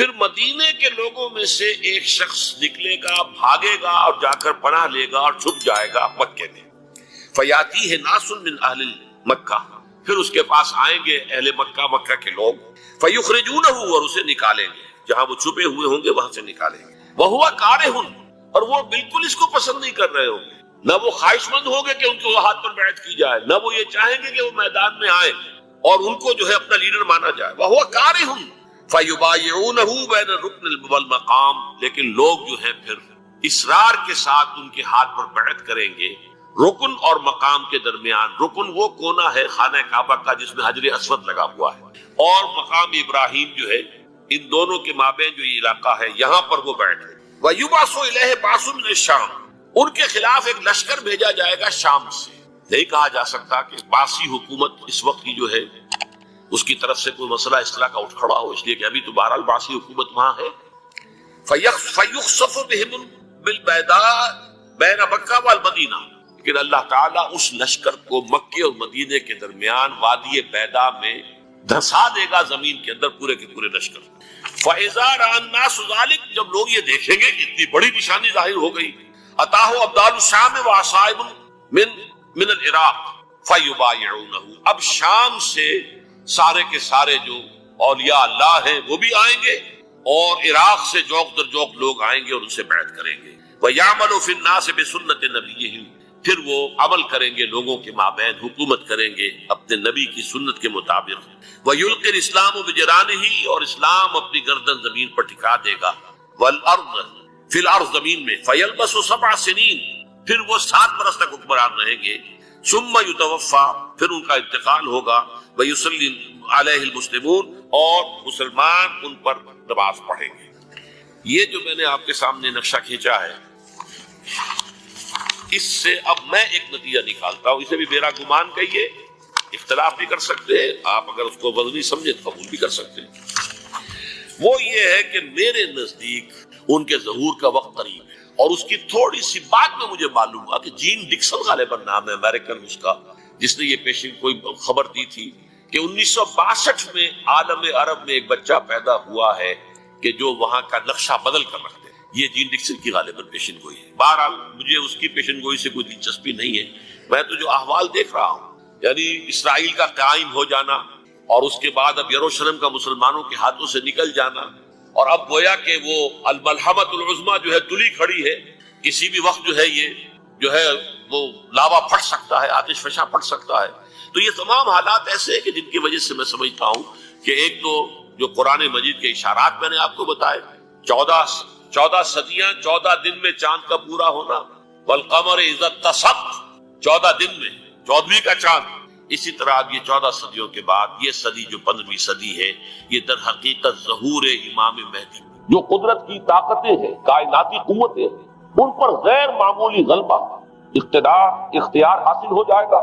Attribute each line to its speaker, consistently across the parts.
Speaker 1: پھر مدینے کے لوگوں میں سے ایک شخص نکلے گا، بھاگے گا اور جا کر پناہ لے گا اور چھپ جائے گا مکے میں. فیاتی ہے ناس من اہل مکہ، پھر اس کے پاس آئیں گے اہل مکہ، مکہ کے لوگ، فیخرجونہ، اور اسے نکالیں گے، جہاں وہ چھپے ہوئے ہوں گے وہاں سے نکالیں گے. وہو کارہ، اور وہ بالکل اس کو پسند نہیں کر رہے ہوں گے، نہ وہ خواہش مند ہوں گے کہ ان کو ہاتھ پر بیعت کی جائے، نہ وہ یہ چاہیں گے کہ وہ میدان میں آئیں اور ان کو جو ہے اپنا لیڈر مانا جائے. وہو کارہ فیبایعونہ بین الرکن والمقام، لیکن لوگ جو ہیں پھر اصرار کے ساتھ ان کے ہاتھ پر بیعت کریں گے رکن اور مقام کے درمیان. رکن وہ کونا ہے خانہ کعبہ کا جس میں حجر اسود لگا ہوا ہے، اور مقام ابراہیم جو ہے، ان دونوں کے مابین جو یہ علاقہ ہے یہاں پر وہ بیٹھ ہے. وَيُبْعَثُ إِلَيْهِ بَعْثٌ مِنَ الشَّامِ، ان کے خلاف ایک لشکر بھیجا جائے گا شام سے. نہیں کہا جا سکتا کہ باسی حکومت اس وقت کی جو ہے اس کی طرف سے کوئی مسئلہ اس طرح کا اٹھ کھڑا ہو، اس لیے کہ ابھی تو بہرحال باسی حکومت وہاں ہے. فَيُخْصَفُ بِهِمْ بِالْبَيْضَاءِ بَيْنَ مَكَّةَ وَالْمَدِينَةِ، لیکن اللہ تعالیٰ اس لشکر کو مکے اور مدینے کے درمیان وادی بیضاء میں دھسا دے گا زمین کے اندر، پورے کے پورے لشکر. فَإِذَا رَأَى النَّاسُ ذَلِكَ، جب لوگ یہ دیکھیں گے کہ اتنی بڑی نشانی ظاہر ہو گئی، أَتَاهُ أَبْدَالُ الشَّامِ وَعَصَائِبٌ مِنَ الْعِرَاقِ فَيُبَايِعُونَهُ، اب شام سے سارے کے سارے جو اولیاء اللہ ہیں وہ بھی آئیں گے، اور عراق سے جوق در جوق لوگ آئیں گے اور ان سے بیعت کریں گے. وَيَعْمَلُ فِي النَّاسِ بِسُنَّةِ نَبِيِّهِمْ، پھر وہ عمل کریں گے لوگوں کے مابین، حکومت کریں گے اپنے نبی کی سنت کے مطابق. وَيُلْقِي الْإِسْلَامُ بِجَرَانِهِ، اور اسلام اپنی گردن زمین پر ٹھکا دے گا. وَالْأَرْضَ فِي الْأَرْضِ، زمین میں. فَيَلْبَسُ 7 سنین، پھر وہ 7 برس تک حکمران رہیں گے. ثُمَّ يُتَوَفَّى، پھر ان کا انتقال ہوگا. وَيُصَلِّي عَلَيْهِ الْمُسْلِمُونَ، اور مسلمان ان پر نماز پڑھیں گے. یہ جو میں نے آپ کے سامنے نقشہ کھینچا ہے، اس سے اب میں ایک نتیجہ نکالتا ہوں. اسے بھی میرا گمان کہیے، اختلاف بھی کر سکتے ہیں آپ، اگر اس کو وزنی سمجھے تو قبول بھی کر سکتے ہیں. وہ یہ ہے کہ میرے نزدیک ان کے ظہور کا وقت قریب ہے، اور اس کی تھوڑی سی بات میں مجھے معلوم ہوا کہ جین ڈکسن غالباً نام ہے امریکن اس کا، جس نے یہ پیشن کوئی خبر دی تھی کہ 1962 میں عالم عرب میں ایک بچہ پیدا ہوا ہے کہ جو وہاں کا نقشہ بدل کر رکھ دے. یہ جین ڈکسن کی غالباً پیشن گوئی ہے. بہرحال مجھے اس کی پیشن گوئی سے کوئی دلچسپی نہیں ہے. میں تو جو احوال دیکھ رہا ہوں، یعنی اسرائیل کا قائم ہو جانا، اور اس کے بعد اب یروشلم کا مسلمانوں کے ہاتھوں سے نکل جانا، اور اب گویا کہ وہ الملحمۃ العظمیٰ جو ہے تلی کھڑی ہے، کسی بھی وقت جو ہے یہ جو ہے وہ لاوا پھٹ سکتا ہے، آتش فشاں پھٹ سکتا ہے. تو یہ تمام حالات ایسے ہیں کہ جن کی وجہ سے میں سمجھتا ہوں کہ ایک تو جو قرآن مجید کے اشارات میں نے آپ کو بتائے، 14 صدیاں، 14 دن میں چاند کا پورا ہونا، والقمر اذا اتسق، 14 دن میں 14ویں کا چاند. اسی طرح اب یہ 14 صدیوں کے بعد یہ صدی جو 15ویں صدی ہے، یہ در حقیقت ظہور امام مہدی، جو قدرت کی طاقتیں ہیں، کائناتی قوتیں، ان پر غیر معمولی غلبہ، اختیار حاصل ہو جائے گا،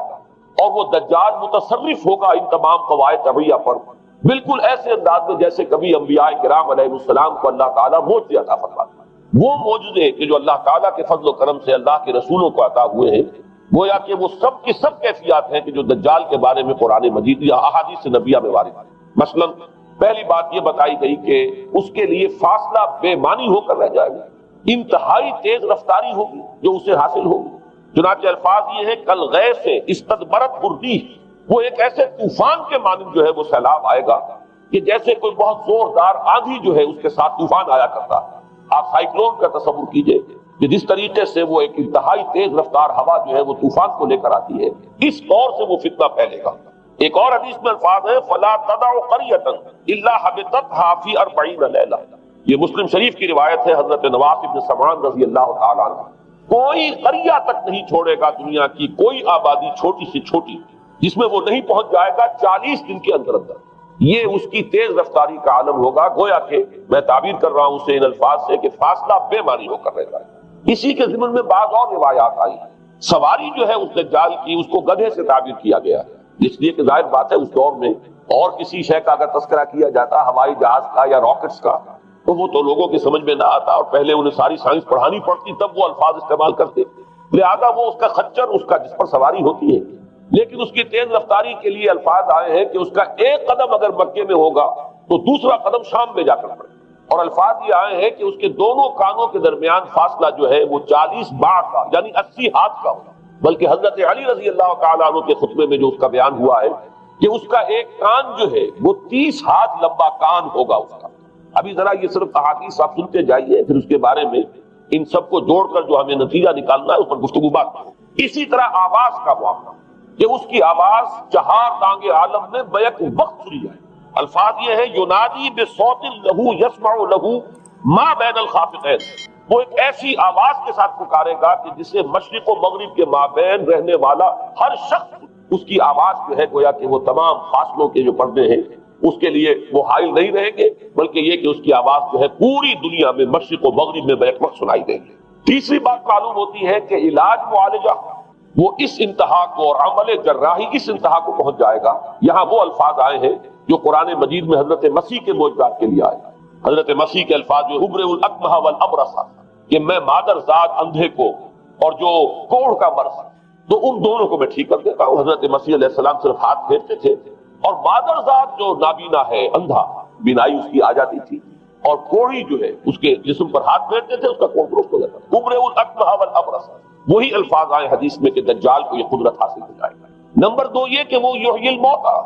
Speaker 1: اور وہ دجال متصرف ہوگا ان تمام قواعد طبیعہ پر، بالکل ایسے انداز میں جیسے کبھی انبیاء کرام علیہ السلام کو اللہ تعالیٰ معجزے عطا فرماتا ہے. وہ معجزے کہ جو اللہ تعالیٰ کے فضل و کرم سے اللہ کے رسولوں کو عطا ہوئے ہیں، گویا کہ وہ سب کی سب کیفیات ہیں کہ جو دجال کے بارے میں قرآن مجید یا احادیث نبیہ میں وارد ہے. مثلا پہلی بات یہ بتائی گئی کہ اس کے لیے فاصلہ بے معنی ہو کر رہ جائے گا، انتہائی تیز رفتاری ہوگی جو اسے حاصل ہوگی. چنانچہ الفاظ یہ ہے کل غیث سے استدبرت بردی، وہ ایک ایسے طوفان کے مانند جو ہے وہ سیلاب آئے گا کہ جیسے کوئی بہت زوردار آندھی جو ہے اس کے ساتھ طوفان آیا کرتا ہے. آپ سائیکلون کا تصور کیجئے کہ جس طریقے سے وہ ایک انتہائی تیز رفتار ہوا جو ہے وہ طوفان کو لے کر آتی ہے، اس طور سے وہ فتنہ پھیلے گا. ایک اور حدیث میں الفاظ ہے فلا تدع قریۃ الا حبطتها فی 40 لیلہ، یہ مسلم شریف کی روایت ہے حضرت نواس بن سمعان رضی اللہ تعالی عنہ. کوئی قریہ تک نہیں چھوڑے گا دنیا کی کوئی آبادی چھوٹی سے چھوٹی جس میں وہ نہیں پہنچ جائے گا 40 دن کے اندر اندر. یہ اس کی تیز رفتاری کا عالم ہوگا. گویا کہ میں تعبیر کر رہا ہوں اسے ان الفاظ سے کہ فاصلہ بے معنی ہو کر رہ جائے. اسی کے ضمن میں بعض اور روایات آئی ہیں. سواری جو ہے اس دجال کی، اس کو گدھے سے تعبیر کیا گیا ہے، اس لیے کہ ظاہر بات ہے اس دور میں اور کسی شے کا اگر تذکرہ کیا جاتا ہوائی جہاز کا یا راکٹس کا تو وہ تو لوگوں کی سمجھ میں نہ آتا، اور پہلے انہیں ساری سائنس پڑھانی پڑتی تب وہ الفاظ استعمال کرتے. لہذا وہ اس کا خچر، اس کا جس پر سواری ہوتی ہے، لیکن اس کی تیز رفتاری کے لیے الفاظ آئے ہیں کہ اس کا ایک قدم اگر مکے میں ہوگا تو دوسرا قدم شام میں جا کر پڑے. اور الفاظ یہ آئے ہیں کہ اس کے دونوں کانوں کے درمیان فاصلہ جو ہے وہ 40 باع کا یعنی 80 ہاتھ کا ہوگا. بلکہ حضرت علی رضی اللہ تعالیٰ عنہ کے خطبے میں جو اس کا بیان ہوا ہے کہ اس کا ایک کان جو ہے وہ 30 ہاتھ لمبا کان ہوگا اس کا. ابھی ذرا یہ صرف احادیث آپ سنتے جائیے، پھر اس کے بارے میں ان سب کو جوڑ کر جو ہمیں نتیجہ نکالنا ہے اس پر گفتگو بات کریں. اسی طرح آواز کا معاملہ کہ اس کی آواز 4 دانگ عالم میں بیک وقت سنی جائے. الفاظ یہ ہے ینادی بصوت لہو یسمع لہو ما بین الخافقین، وہ ایک ایسی آواز کے ساتھ پکارے گا کہ جسے مشرق و مغرب کے مابین رہنے والا ہر شخص اس کی آواز جو ہے گویا کہ وہ تمام فاصلوں کے جو پردے ہیں اس کے لیے وہ حائل نہیں رہیں گے، بلکہ یہ کہ اس کی آواز جو ہے پوری دنیا میں مشرق و مغرب میں بیک وقت سنائی دے گی. تیسری بات معلوم ہوتی ہے کہ علاج معالجہ وہ اس انتہا کو اور عمل جراحی اس انتہا کو پہنچ جائے گا. یہاں وہ الفاظ آئے ہیں جو قرآن مجید میں حضرت مسیح کے معجزات کے لیے آئے. حضرت مسیح کے الفاظ جو ابرئ الاکمہ والابرص کہ میں مادر ذات اندھے کو اور جو کوڑھ کا مرض تو ان دونوں کو میں ٹھیک کر دیتا ہوں. حضرت مسیح علیہ السلام صرف ہاتھ پھیرتے تھے اور مادر ذات جو نابینا ہے اندھا بینائی اس کی آ جاتی تھی اور کوڑھی جو ہے اس کے جسم پر ہاتھ پھیرتے تھے اس کا کوڑھ درست ہو جاتا. ابرئ الاکمہ والابرص وہی الفاظ آئے حدیث میں کہ دجال کو یہ قدرت حاصل ہو جائے گا. نمبر 2 یہ کہ وہ یحیی الموتیٰ،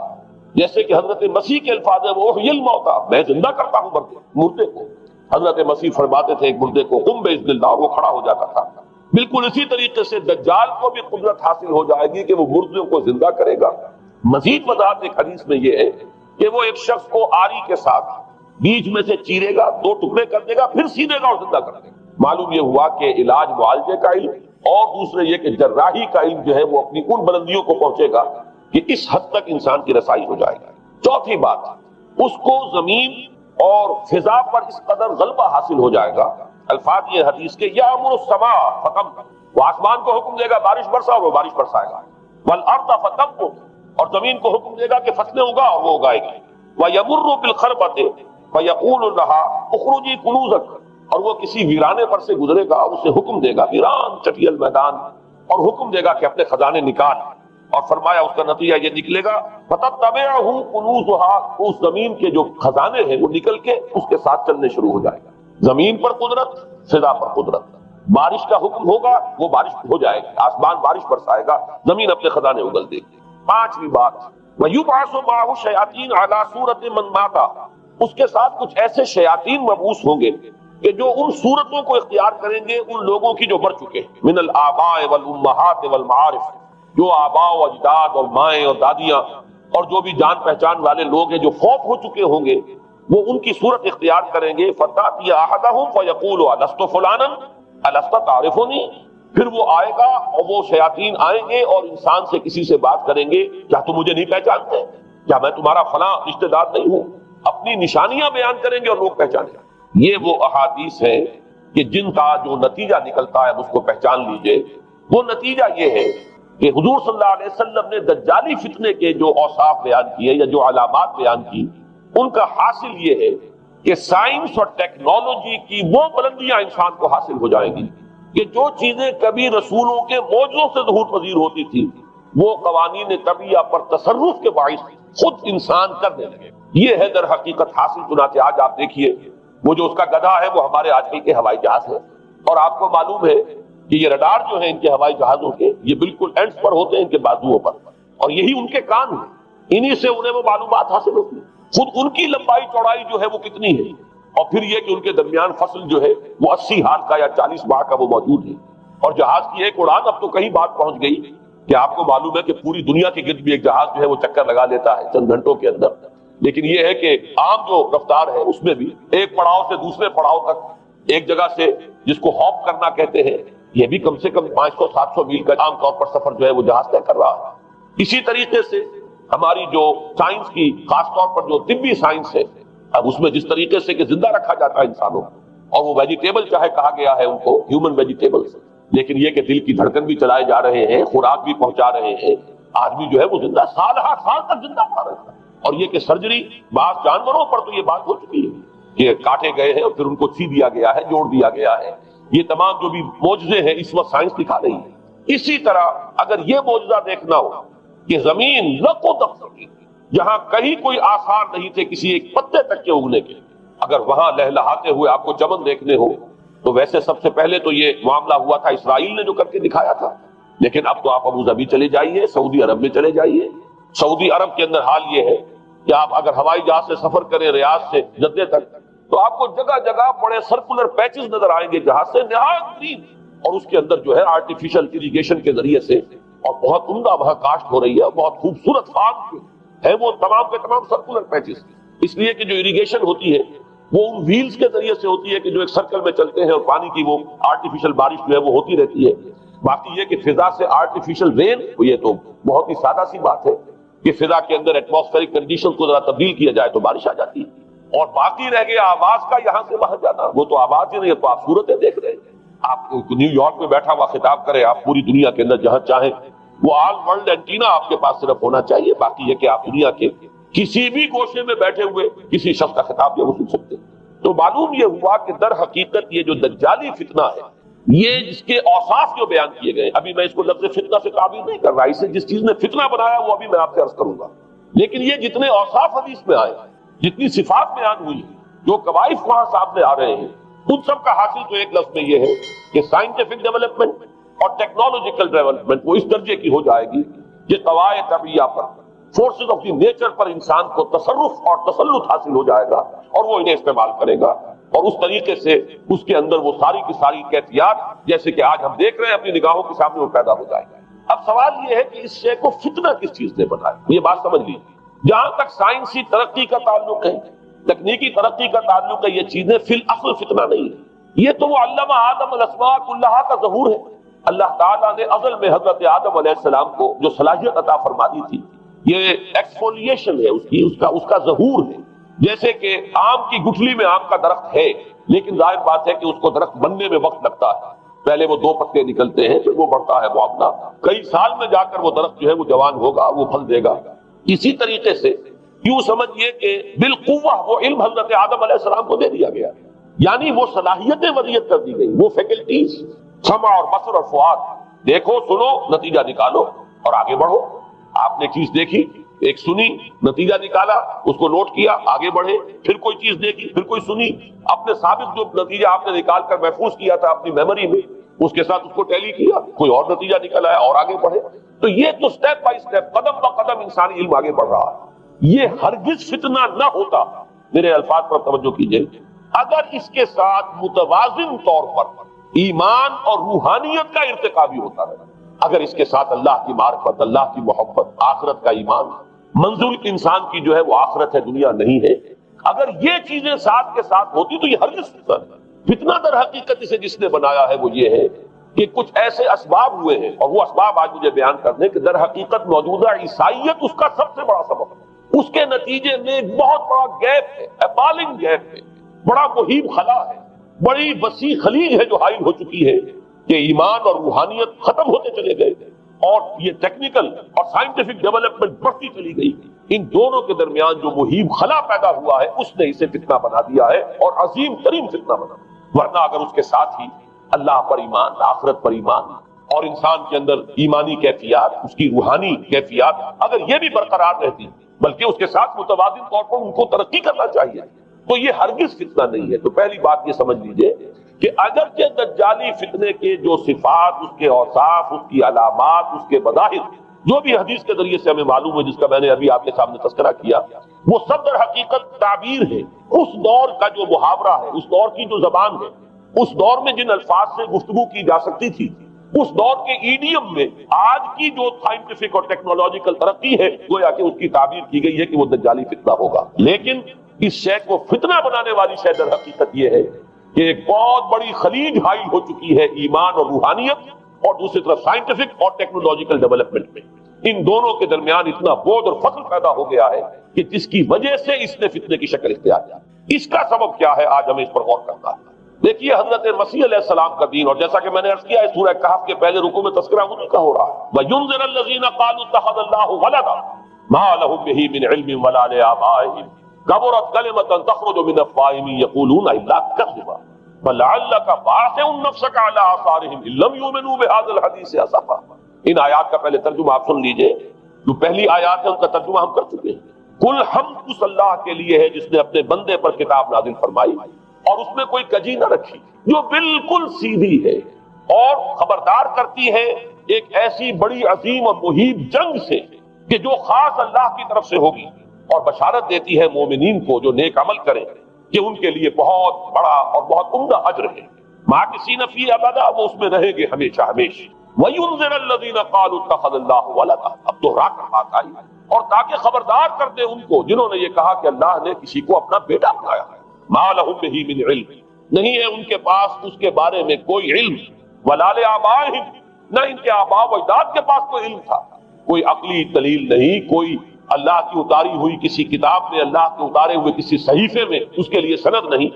Speaker 1: جیسے کہ حضرت مسیح کے الفاظ ہیں وہ یحیی الموتیٰ، میں زندہ کرتا ہوں مردے کو. حضرت مسیح فرماتے تھے ایک مردے کو قم باذن اللہ، وہ کھڑا ہو جاتا تھا. بالکل اسی طریقے سے دجال کو بھی قدرت حاصل ہو جائے گی کہ وہ مردوں کو زندہ کرے گا. مزید وضاحت ایک حدیث میں یہ ہے کہ وہ ایک شخص کو آری کے ساتھ بیچ میں سے چیرے گا، 2 ٹکڑے کر دے گا، پھر سینے گا اور زندہ کر دے گا. معلوم یہ ہوا کہ علاج معالجے کا علم اور دوسرے یہ کہ جراحی کا علم جو ہے وہ اپنی ان بلندیوں کو پہنچے گا کہ اس حد تک انسان کی رسائی ہو جائے گا. چوتھی بات، اس کو زمین اور فضا پر اس قدر غلبہ حاصل ہو جائے گا. الفاظ یہ حدیث کے یامر السماء فتمطر، وہ آسمان کو حکم دے گا بارش برسا اور وہ بارش برسائے گا. والارض فتنبت، اور زمین کو حکم دے گا کہ فصلیں اگا اور وہ اگائے گی. ویمر بالخربۃ فیقول لها اخرجی کنوزک، اور وہ کسی ویرانے پر سے گزرے گا، اسے حکم دے گا ویران چٹیل میدان، اور حکم دے گا کہ اپنے خزانے نکال. اور فرمایا اس کا نتیجہ یہ نکلے گا فتتبعہ کنوزها، اس زمین کے جو خزانے ہیں وہ نکل کے اس کے ساتھ چلنے شروع ہو جائے گا. زمین پر قدرت، فضا پر قدرت. بارش کا حکم ہوگا وہ بارش ہو جائے گی، آسمان بارش برسائے گا، زمین اپنے خزانے اگل دے گی. پانچویں بات، وَيُبْعَثُ مَعَهُ الشَّيَاطِينُ عَلَى صُورَةٍ مَّن مَاتَ، اس کے ساتھ کچھ ایسے شیاطین مبعوث ہوں گے کہ جو ان صورتوں کو اختیار کریں گے ان لوگوں کی جو مر چکے ہیں. من الآباء والأمہات والمعارف، جو آباء و اجداد اور مائیں اور دادیاں اور جو بھی جان پہچان والے لوگ ہیں جو فوت ہو چکے ہوں گے وہ ان کی صورت اختیار کریں گے. فَتَأْتِيَ أَحَدَهُمْ فَيَقُولُ أَلَسْتُ فُلَانًا أَلَسْتَ تَعْرِفُنِي، پھر وہ آئے گا اور وہ شیاطین آئیں گے اور انسان سے کسی سے بات کریں گے، کیا تم مجھے نہیں پہچانتے؟ کیا میں تمہارا فلاں رشتہ دار نہیں ہوں؟ اپنی نشانیاں بیان کریں گے اور لوگ پہچانیں گے. یہ وہ احادیث ہیں کہ جن کا جو نتیجہ نکلتا ہے اس کو پہچان لیجئے. وہ نتیجہ یہ ہے کہ حضور صلی اللہ علیہ وسلم نے دجالی فتنے کے جو اوصاف بیان کیے یا جو علامات بیان کی، ان کا حاصل یہ ہے کہ سائنس اور ٹیکنالوجی کی وہ بلندیاں انسان کو حاصل ہو جائیں گی کہ جو چیزیں کبھی رسولوں کے معجزوں سے ظہور پذیر ہوتی تھی وہ قوانین طبیعہ پر تصرف کے باعث خود انسان کرنے لگے. یہ ہے در حقیقت حاصل. چنانچہ آج آپ دیکھیے وہ جو اس کا گدھا ہے وہ ہمارے آج کل کے ہوائی جہاز ہے، اور آپ کو معلوم ہے کہ یہ رڈار جو ہیں ان کے ہوائی جہازوں کے یہ بالکل اینڈز پر ہوتے ہیں، ان کے بازوؤں پر، اور یہی ان کے کان ہیں، انہی سے انہیں وہ معلومات حاصل ہوتی ہیں. خود ان کی لمبائی چوڑائی جو ہے وہ کتنی ہے، اور پھر یہ کہ ان کے درمیان فصل جو ہے وہ 80 ہاتھ کا یا 40 باع کا وہ موجود ہے. اور جہاز کی ایک اڑان اب تو کہیں بات پہنچ گئی کہ آپ کو معلوم ہے کہ پوری دنیا کے گرد بھی ایک جہاز جو ہے وہ چکر لگا لیتا ہے چند گھنٹوں کے اندر. لیکن یہ ہے کہ عام جو رفتار ہے اس میں بھی ایک پڑاؤ سے دوسرے پڑاؤ تک، ایک جگہ سے جس کو ہاپ کرنا کہتے ہیں، یہ بھی کم سے کم 500-700 میل کا عام طور پر سفر جو ہے وہ جہاز طے کر رہا ہے. اسی طریقے سے ہماری جو سائنس کی خاص طور پر جو طبی سائنس ہے، اب اس میں جس طریقے سے کہ زندہ رکھا جاتا ہے انسانوں کو، اور وہ ویجیٹیبل چاہے کہا گیا ہے ان کو ہیومن ویجیٹیبل، لیکن یہ کہ دل کی دھڑکن بھی چلائے جا رہے ہیں، خوراک بھی پہنچا رہے ہیں، آدمی جو ہے وہ زندہ سال تک زندہ پڑا رہتا ہے. اور یہ کہ سرجری بعض جانوروں پر تو یہ بات ہو چکی ہے کہ کاٹے گئے ہیں اور پھر ان کو سی دیا گیا ہے، جوڑ دیا گیا ہے. یہ تمام جو بھی معجزے ہیں اس وقت سائنس دکھا رہی ہے. اسی طرح اگر یہ معجزہ دیکھنا ہو کہ زمین لق و دق، جہاں کہیں کوئی آثار نہیں تھے کسی ایک پتے تک کے اگنے کے،
Speaker 2: اگر وہاں لہلہاتے ہوئے آپ کو چمن دیکھنے ہو تو ویسے سب سے پہلے تو یہ معاملہ ہوا تھا اسرائیل نے جو کر کے دکھایا تھا، لیکن اب تو آپ ابو ظبی چلے جائیے، سعودی عرب میں چلے جائیے. سعودی عرب کے اندر حال یہ ہے کہ آپ اگر ہوائی جہاز سے سفر کریں ریاض سے جدہ تک تو آپ کو جگہ جگہ بڑے سرکولر پیچز نظر آئیں گے جہاز سے نہایت گرین، اور اس کے اندر جو ہے آرٹیفیشل اریگیشن کے ذریعے سے اور بہت عمدہ وہاں کاشت ہو رہی ہے، بہت خوبصورت فارم ہے وہ تمام کے تمام سرکولر پیچز، اس لیے کہ جو اریگیشن ہوتی ہے وہ ان ویلز کے ذریعے سے ہوتی ہے کہ جو ایک سرکل میں چلتے ہیں اور پانی کی وہ آرٹیفیشل بارش جو ہے وہ ہوتی رہتی ہے. باقی یہ کہ فضا سے آرٹیفیشل رین، یہ تو بہت ہی سادہ سی بات ہے کہ فضا کے اندر ایٹماسفیرک کنڈیشن کو ذرا تبدیل کیا جائے تو بارش آ جاتی ہے. اور باقی رہ گیا آواز کا یہاں سے باہر جانا، وہ تو آواز ہی نہیں ہے، تو آپ صورتیں دیکھ رہے ہیں. آپ نیو یارک میں بیٹھا ہوا خطاب کریں، آپ پوری دنیا کے اندر جہاں چاہیں وہ آل ورلڈ اینٹینا آپ کے پاس صرف ہونا چاہیے. باقی یہ کہ آپ دنیا کے کسی بھی گوشے میں بیٹھے ہوئے کسی شخص کا خطاب جو وہ سن سکتے ہیں. تو معلوم یہ ہوا کہ در حقیقت یہ جو دجالی فتنہ ہے، یہ جس کے اوصاف جو بیان کیے گئے، ابھی میں اس کو لفظ فتنہ سے تعبیر نہیں کر رہا، اسے جس چیز نے فتنہ بنایا وہ ابھی میں آپ سے عرض کروں گا، لیکن یہ جتنے اوصاف حدیث میں آئے، جتنی صفات بیان ہوئی، جو قوائف وہاں سامنے آ رہے ہیں، ان سب کا حاصل تو ایک لفظ میں یہ ہے کہ سائنٹیفک ڈیولپمنٹ اور ٹیکنالوجیکل ڈیولپمنٹ وہ اس درجے کی ہو جائے گی کہ قواعد طبیعیہ پر، فورسز آف دی نیچر پر انسان کو تصرف اور تسلط حاصل ہو جائے گا اور وہ انہیں استعمال کرے گا، اور اس طریقے سے اس کے اندر وہ ساری کی ساری کیفیات جیسے کہ آج ہم دیکھ رہے ہیں اپنی نگاہوں کے سامنے وہ پیدا ہو جائے گا. اب سوال یہ ہے کہ اس شے کو فتنہ کس چیز نے بنایا، یہ بات سمجھ لیجیے. جہاں تک سائنسی ترقی کا تعلق ہے، تکنیکی ترقی کا تعلق ہے، یہ چیزیں فی الاصل فتنہ نہیں ہے. یہ تو وہ علم آدم الاسماء کلھا کا ظہور ہے. اللہ تعالیٰ نے ازل میں حضرت آدم علیہ السلام کو جو صلاحیت عطا فرمانی تھی، یہ ایکسفولیشن ہے اس کا ظہور ہے. جیسے کہ آم کی گٹھلی میں آم کا درخت ہے، لیکن ظاہر بات ہے کہ اس کو درخت بننے میں وقت لگتا ہے. پہلے وہ 2 پتے نکلتے ہیں، پھر وہ بڑھتا ہے معاملہ، کئی سال میں جا کر وہ درخت جو ہے وہ جوان ہوگا، وہ پھل دے گا. اسی طریقے سے یوں سمجھیے کہ بالقوہ وہ علم حضرت آدم علیہ السلام کو دے دیا گیا، یعنی وہ صلاحیتیں وضعیت کر دی گئی، وہ فیکلٹیز، سمع اور بصر اور فؤاد، دیکھو سنو نتیجہ نکالو اور آگے بڑھو. آپ نے چیز دیکھی، ایک سنی، نتیجہ نکالا، اس کو نوٹ کیا، آگے بڑھے، پھر کوئی چیز دیکھی، پھر کوئی سنی، اپنے سابق جو نتیجہ آپ نے نکال کر محفوظ کیا تھا اپنی میموری میں، اس کے ساتھ اس کو ٹیلی کیا، کوئی اور نتیجہ نکالا ہے اور آگے بڑھے. تو یہ تو سٹیپ بائی سٹیپ، قدم با قدم انسانی علم آگے بڑھ رہا ہے. یہ ہرگز فتنہ نہ ہوتا، میرے الفاظ پر توجہ کیجئے، اگر اس کے ساتھ متوازن طور پر ایمان اور روحانیت کا ارتقا بھی ہوتا رہا. اگر اس کے ساتھ اللہ کی معرفت، اللہ کی محبت، آخرت کا ایمان، منزل انسان کی جو ہے وہ آخرت ہے، دنیا نہیں ہے، اگر یہ چیزیں ساتھ کے ساتھ ہوتی تو یہ ہرگز فتنہ نہیں. فتنہ در حقیقت اسے جس نے بنایا ہے وہ یہ ہے کہ کچھ ایسے اسباب ہوئے ہیں، اور وہ اسباب آج مجھے بیان کرنے کہ در حقیقت موجودہ عیسائیت اس کا سب سے بڑا سبب ہے. اس کے نتیجے میں ایک بہت بڑا گیپ ہے، اپالنگ گیپ ہے، بڑا مہیب خلا ہے، بڑی وسیع خلیج ہے جو حائل ہو چکی ہے کہ ایمان اور روحانیت ختم ہوتے چلے گئے اور یہ ٹیکنیکل اور سائنٹیفک ڈیولپمنٹ بڑھتی چلی گئی. ان دونوں کے درمیان جو مہیب خلا پیدا ہوا ہے اس نے اسے فتنہ بنا دیا ہے، اور عظیم ترین فتنہ بنا. ورنہ اگر اس کے ساتھ ہی اللہ پر ایمان، آخرت پر ایمان اور انسان کے اندر ایمانی کیفیات، اس کی روحانی کیفیات اگر یہ بھی برقرار رہتی، بلکہ اس کے ساتھ متوازن طور پر ان کو ترقی کرنا چاہیے، تو یہ ہرگز فتنہ نہیں ہے. تو پہلی بات یہ سمجھ لیجئے کہ اگرچہ دجالی فتنے کے جو صفات، اس کے اوصاف، اس کی علامات، اس کے مظاہر جو بھی حدیث کے ذریعے سے ہمیں معلوم ہے، جس کا میں نے ابھی آپ کے سامنے تذکرہ کیا، وہ سب در حقیقت تعبیر ہے اس دور کا جو محاورہ ہے، اس دور کی جو زبان ہے، اس دور میں جن الفاظ سے گفتگو کی جا سکتی تھی، اس دور کے ایڈیم میں آج کی جو سائنٹیفک اور ٹیکنالوجیکل ترقی ہے گویا کہ اس کی تعبیر کی گئی ہے کہ وہ دجالی فتنہ ہوگا. لیکن اس شے کو فتنہ بنانے والی شے در حقیقت یہ ہے کہ ایک بہت بڑی خلیج حائل ہو چکی ہے ایمان اور روحانیت اور دوسری طرف سائنٹیفک اور ٹیکنالوجیکل ڈیولپمنٹ میں. ان دونوں کے درمیان اتنا بودھ اور فصل پیدا ہو گیا ہے کہ جس کی وجہ سے اس نے فتنے کی شکل اختیار کی. اس کا سبب کیا ہے، آج ہمیں اس پر غور کرنا ہے. دیکھیے حضرت مسیح علیہ السلام کا دین، اور جیسا کہ میں نے عرض کیا ہے سورہ کہف کے پہلے رکوع میں تذکرہ انہی کا ہو رہا ہے. وَيُنذِرَ الَّذِينَ قَالُوا اتَّخَذَ اللَّهُ وَلَدًا مَا لَهُم بِهِ مِنْ عِلْمٍ وَلَا لِآبَائِهِمْ كَبُرَتْ كَلِمَةً تَخْرُجُ مِنْ أَفْوَاهِهِمْ يَقُولُونَ إِلَّا كَذِبًا فَلَعَلَّكَ بَاخِعٌ نَفْسَكَ عَلَىٰ آثَارِهِمْ إِن لَّمْ يُؤْمِنُوا بِهَٰذَا الْحَدِيثِ أَسَفًا. ان آیات کا پہلے ترجمہ آپ سن لیجئے. جو پہلی آیات ہے ان کا ترجمہ ہم کر چکے ہیں. کل حمد اس اللہ کے لیے ہے جس نے اپنے بندے پر کتاب نازل فرمائی اور اس میں کوئی کجی نہ رکھی، جو بالکل سیدھی ہے اور خبردار کرتی ہے ایک ایسی بڑی عظیم اور مہیب جنگ سے کہ جو خاص اللہ کی طرف سے ہوگی، اور بشارت دیتی ہے مومنین کو جو نیک عمل کریں کہ ان کے لیے بہت بڑا اور بہت عمدہ اجر ہے، ماکثین فیہ ابدا، وہ اس میں رہیں گے ہمیشہ ہمیشہ۔ وَيُنذِرَ الَّذِينَ قَالُوا اتَّخَذَ اللَّهُ وَلَدًا، اب دوہرا کر بات آئی، اور تاکہ خبردار کر دے ان کو جنہوں نے یہ کہا کہ اللہ نے کسی کو اپنا بیٹا بنایا ہے۔ مَا لَهُم بِهِ مِنْ عِلْمٍ، نہیں ہے ان کے پاس اس کے بارے میں کوئی علم، وَلَا لِآبَائِهِمْ، نہ ان کے آباء و اجداد کے پاس کوئی علم تھا، کوئی عقلی دلیل نہیں، کوئی اللہ کی اتاری ہوئی کسی کتاب میں، اللہ کے اتارے ہوئے کسی صحیفے میں اس کے لیے سند نہیں۔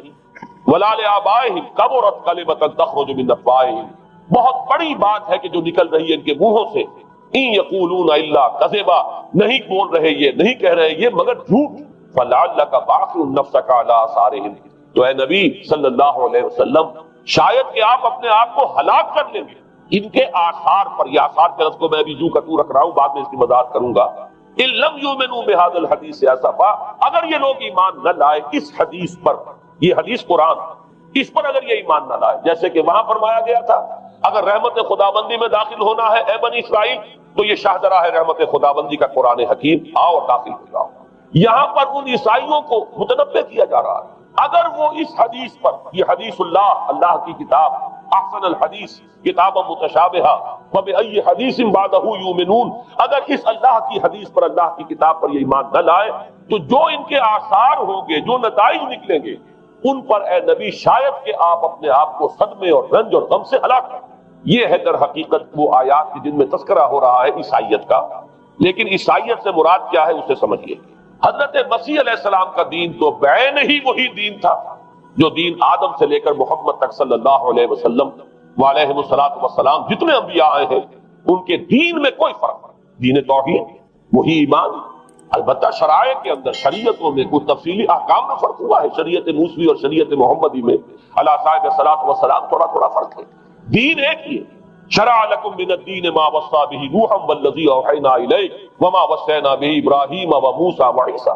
Speaker 2: وَلَا لِآبَائِهِمْ كَبُرَتْ كَلِمَةً تَخْرُجُ مِنْ أَفْوَاهِهِمْ، بہت بڑی بات ہے کہ جو نکل رہی ہے ان کے منہوں سے، إِن يَقُولُونَ إِلَّا كَذِبًا، نہیں بول رہے یہ، نہیں کہہ رہے یہ مگر جھوٹ۔ فَلَعَلَّكَ بَاخِعٌ نَفْسَكَ عَلَىٰ آثَارِهِمْ، تو اے نبی صلی اللہ علیہ وسلم شاید کہ آپ اپنے آپ کو ہلاک کر لیں گے ان کے آثار پر۔ یہ آثار کے لفظ کو میں ابھی جو کا تو رکھ رہا ہوں، بعد میں اس کی وضاحت کروں گا۔ إِن لَمْ يُؤْمِنُوا بِهَذَا الْحَدِيثِ آسَفًا، اگر یہ لوگ ایمان نہ لائے اس حدیث پر، یہ حدیث قرآن، اس پر اگر یہ ایمان نہ لائے، جیسے کہ وہاں فرمایا گیا تھا اگر رحمت خداوندی میں داخل ہونا ہے اے بنی اسرائیل تو یہ شاہدرہ ہے رحمت خداوندی کا قرآن حکیم، آؤ اور داخل ہو جاؤ۔ یہاں پر ان عیسائیوں کو متنبہ کیا جا رہا ہے اگر وہ اس حدیث پر، یہ حدیث اللہ، اللہ کی کتاب، احسن الحدیث کتاب متشابہہ فبأی حدیث بعدہ یؤمنون، اگر اس اللہ کی حدیث پر، اللہ کی کتاب پر یہ ایمان نہ لائے تو جو ان کے آثار ہوں گے، جو نتائج نکلیں گے ان پر اے نبی شاید کہ آپ اپنے آپ کو صدمے اور رنج اور غم سے ہلاک کریں۔ یہ ہے در حقیقت وہ آیات کی جن میں تذکرہ ہو رہا ہے عیسائیت کا، لیکن عیسائیت سے مراد کیا ہے اسے سمجھیے۔ حضرت مسیح علیہ السلام کا دین تو بعین ہی وہی دین تھا جو دین آدم سے لے کر محمد تک صلی اللہ علیہ وسلم وعلیہ الصلوۃ والسلام جتنے انبیاء آئے ہیں ان کے دین میں کوئی فرق نہیں، دین توحید وہی ایمان، البتہ شرائع کے اندر، شریعتوں میں کچھ تفصیلی احکام میں فرق ہوا ہے، شریعت موسوی اور شریعت محمدی میں علی صاحب الصلوۃ والسلام تھوڑا تھوڑا فرق ہے، دین ایک ہی ہے۔ شرع لکم من الدین ما وصى به نوحا والذی اوحینا الیک وما وصینا به ابراہیم وموسیٰ وعیسیٰ،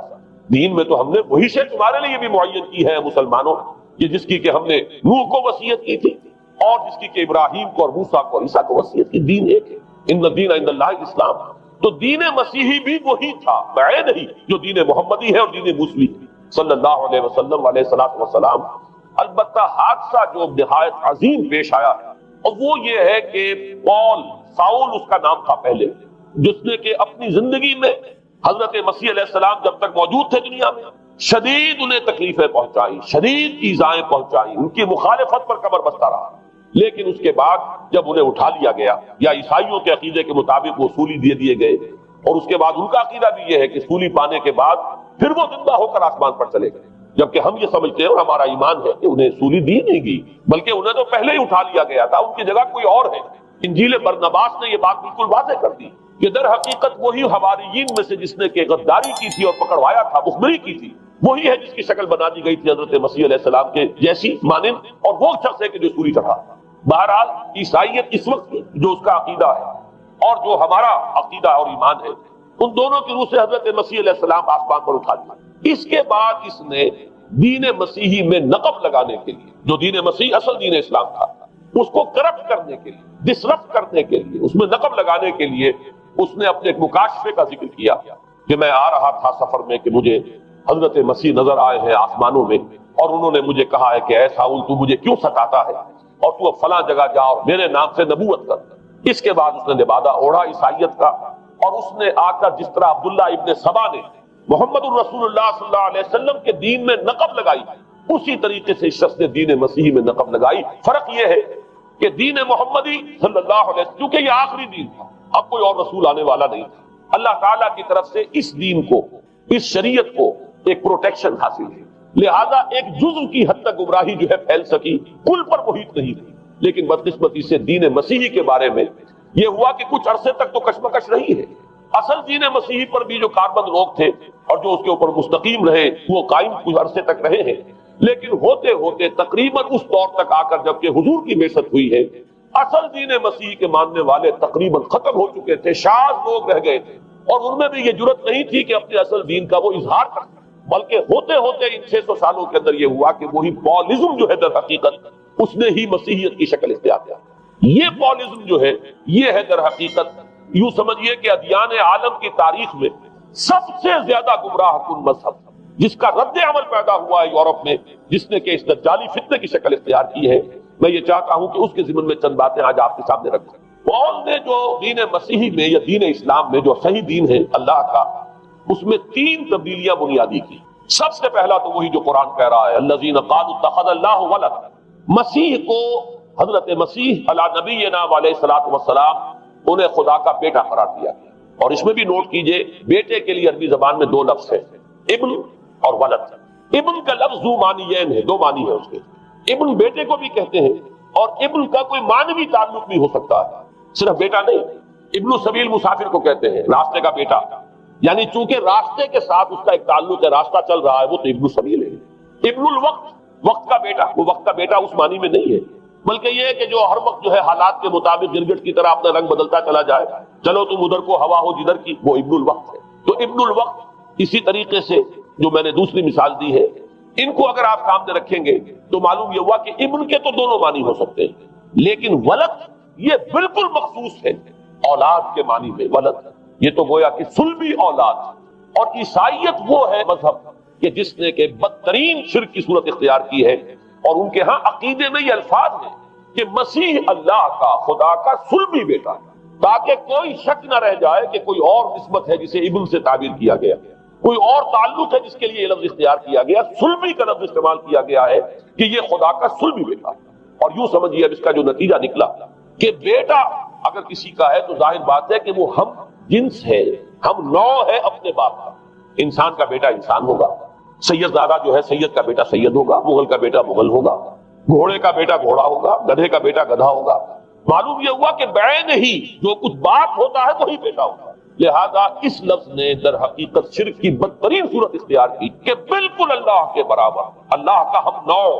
Speaker 2: دین میں تو ہم نے وہی شے تمہارے لیے بھی معین کی ہے مسلمانوں، یہ جس کی کہ ہم نے نوح کو وصیت کی تھی اور جس کی کہ ابراہیم کو اور موسیٰ کو اور عیسیٰ کو وصیت کی، دین ایک ہے۔ ان الدین عند اللہ الاسلام، تو دین مسیحی بھی وہی تھا بعین ہی جو دین محمدی ہے اور دین موسوی صلی اللہ علیہ وسلم علیہ الصلوۃ والسلام۔ البتہ حادثہ جو نہایت عظیم پیش آیا اور وہ یہ ہے کہ پال، ساؤل اس کا نام تھا پہلے، جس نے کہ اپنی زندگی میں حضرت مسیح علیہ السلام جب تک موجود تھے دنیا میں شدید انہیں تکلیفیں پہنچائی، شدید ایذائیں پہنچائی، ان کی مخالفت پر کمر بستہ رہا، لیکن اس کے بعد جب انہیں اٹھا لیا گیا، یا عیسائیوں کے عقیدے کے مطابق وہ سولی دے دیے گئے، اور اس کے بعد ان کا عقیدہ بھی یہ ہے کہ سولی پانے کے بعد پھر وہ زندہ ہو کر آسمان پر چلے گئے، جبکہ ہم یہ سمجھتے ہیں اور ہمارا ایمان ہے کہ انہیں سولی دی نہیں گئی بلکہ انہیں تو پہلے ہی اٹھا لیا گیا تھا، ان کی جگہ کوئی اور ہے۔ انجیل برنباس نے یہ بات بالکل واضح کر دی کہ در حقیقت وہی حواریین میں سے جس نے کہ غداری کی تھی اور پکڑوایا تھا، مخبری کی تھی، وہی ہے جس کی شکل بنا دی گئی تھی حضرت مسیح علیہ السلام کے جیسی مانند، اور وہ شخص ہے کہ جو سولی چڑھا۔ بہرحال عیسائیت اس وقت جو اس کا عقیدہ ہے اور جو ہمارا عقیدہ اور ایمان ہے، ان دونوں کی روح سے حضرت مسیح علیہ السلام آسمان پر اٹھا دیا۔ اس کے بعد اس نے دین مسیحی میں نقب لگانے کے لیے، جو دین مسیح اصل دین اسلام تھا، اس کو کرپٹ کرنے کے لیے، ڈسرپٹ کرنے کے لیے، اس میں نقب لگانے کے لیے اس نے اپنے ایک مکاشفے کا ذکر کیا کہ میں آ رہا تھا سفر میں کہ مجھے حضرت مسیح نظر آئے ہیں آسمانوں میں، اور انہوں نے مجھے کہا ہے کہ اے ساؤل تو مجھے کیوں ستاتا ہے اور تو اب فلاں جگہ جا اور میرے نام سے نبوت کر۔ اس کے بعد اس نے لبادہ اوڑھا عیسائیت کا، اور اس نے آ کر جس طرح عبداللہ ابن سبا نے محمد الرسول اللہ صلی اللہ علیہ وسلم کے دین میں نقب لگائی، اسی طریقے سے اس شخص نے دین مسیحی میں نقب لگائی۔ فرق یہ ہے کہ دین محمدی صلی اللہ علیہ وسلم، کیونکہ یہ آخری دین تھا، اب کوئی اور رسول آنے والا نہیں تھا، اللہ تعالیٰ کی طرف سے اس دین کو، اس شریعت کو ایک پروٹیکشن حاصل ہے، لہذا ایک جزء کی حد تک گمراہی جو ہے پھیل سکی، کل پر محیط نہیں تھی۔ لیکن بدقسمتی سے دین مسیحی کے بارے میں یہ ہوا کہ کچھ عرصے تک تو کشمکش رہی ہے، اصل دین مسیحی پر بھی جو کاربند لوگ تھے اور جو اس کے اوپر مستقیم رہے وہ قائم کچھ عرصے تک رہے ہیں، لیکن ہوتے ہوتے تقریباً اس دور تک آ کر جب کہ حضور کی بعثت ہوئی ہے، اصل دین مسیح کے ماننے والے تقریباً ختم ہو چکے تھے، شاذ لوگ رہ گئے تھے، اور ان میں بھی یہ جرت نہیں تھی کہ اپنے اصل دین کا وہ اظہار کر سکیں، بلکہ ہوتے ہوتے ان 600 سالوں کے اندر یہ ہوا کہ وہی پالزم جو ہے در حقیقت اس نے ہی مسیحیت کی شکل اختیار کیا۔ یہ پالزم جو ہے یہ ہے در حقیقت، یوں سمجھیے کہ ادیان عالم کی تاریخ میں سب سے زیادہ گمراہ کن مذہب، جس کا رد عمل پیدا ہوا ہے یورپ میں، جس نے کہ اس دجالی فتنے کی شکل اختیار کی ہے۔ میں یہ چاہتا ہوں کہ اس کے ضمن میں چند باتیں آج آپ کے سامنے رکھوں۔ پال نے جو دین مسیحی میں یا دین اسلام میں جو صحیح دین ہے اللہ کا، اس میں 3 تبدیلیاں بنیادی کی۔ سب سے پہلا تو وہی جو قرآن کہہ رہا ہے، الذین قالوا اتخذ اللہ ولد، مسیح کو، حضرت مسیح علی نبینا علیہ الصلوۃ والسلام، انہیں خدا کا بیٹا قرار دیا گیا۔ اور اس میں بھی نوٹ کیجئے، بیٹے کے لیے عربی زبان میں 2 لفظ ہیں، ابن اور ولد۔ ابن کا لفظ ذو معنیین ہے، 2 معنی ہے اس کے۔ ابن بیٹے کو بھی کہتے ہیں، اور ابن کا کوئی معنوی تعلق بھی ہو سکتا ہے، صرف بیٹا نہیں۔ ابن السبیل مسافر کو کہتے ہیں، راستے کا بیٹا، یعنی چونکہ راستے کے ساتھ اس کا ایک تعلق ہے، راستہ چل رہا ہے، وہ تو ابن السبیل ہے۔ ابن الوقت، وقت کا بیٹا، وہ وقت کا بیٹا اس معنی میں نہیں ہے، بلکہ یہ ہے کہ جو ہر وقت جو ہے حالات کے مطابق گرگٹ کی طرح اپنا رنگ بدلتا چلا جائے، چلو تم ادھر کو ہوا ہو جدھر کی، وہ ابن الوقت ہے۔ تو ابن الوقت اسی طریقے سے جو میں نے دوسری مثال دی ہے، ان کو اگر آپ سامنے رکھیں گے تو معلوم یہ ہوا کہ ابن کے تو دونوں معنی ہو سکتے ہیں، لیکن ولد یہ بالکل مخصوص ہے اولاد کے معنی میں۔ ولد یہ تو گویا کہ صلبی اولاد۔ اور عیسائیت وہ ہے مذہب کہ جس نے کہ بدترین شرک کی صورت اختیار کی ہے، اور ان کے ہاں عقیدے میں یہ الفاظ ہیں کہ مسیح اللہ کا، خدا کا صلبی بیٹا، تاکہ کوئی شک نہ رہ جائے کہ کوئی اور نسبت ہے جسے ابن سے تعبیر کیا گیا، کوئی اور تعلق ہے جس کے لیے یہ لفظ اختیار کیا گیا، صلبی کا لفظ استعمال کیا گیا ہے کہ یہ خدا کا صلبی بیٹا۔ اور یوں سمجھیے اب اس کا جو نتیجہ نکلا کہ بیٹا اگر کسی کا ہے تو ظاہر بات ہے کہ وہ ہم جنس ہے، ہم نوع ہے اپنے باپ کا۔ انسان کا بیٹا انسان ہوگا، سید زادہ جو ہے سید کا بیٹا سید ہوگا، مغل کا بیٹا مغل ہوگا، گھوڑے کا بیٹا گھوڑا ہوگا، گدھے کا بیٹا گدھا ہوگا۔ معلوم یہ ہوا کہ بعین ہی جو کچھ باپ ہوتا ہے وہی بیٹا ہوگا۔ لہذا اس لفظ نے در حقیقت شرک کی بدترین صورت اختیار کی کہ بالکل اللہ کے برابر، اللہ کا ہم نوع۔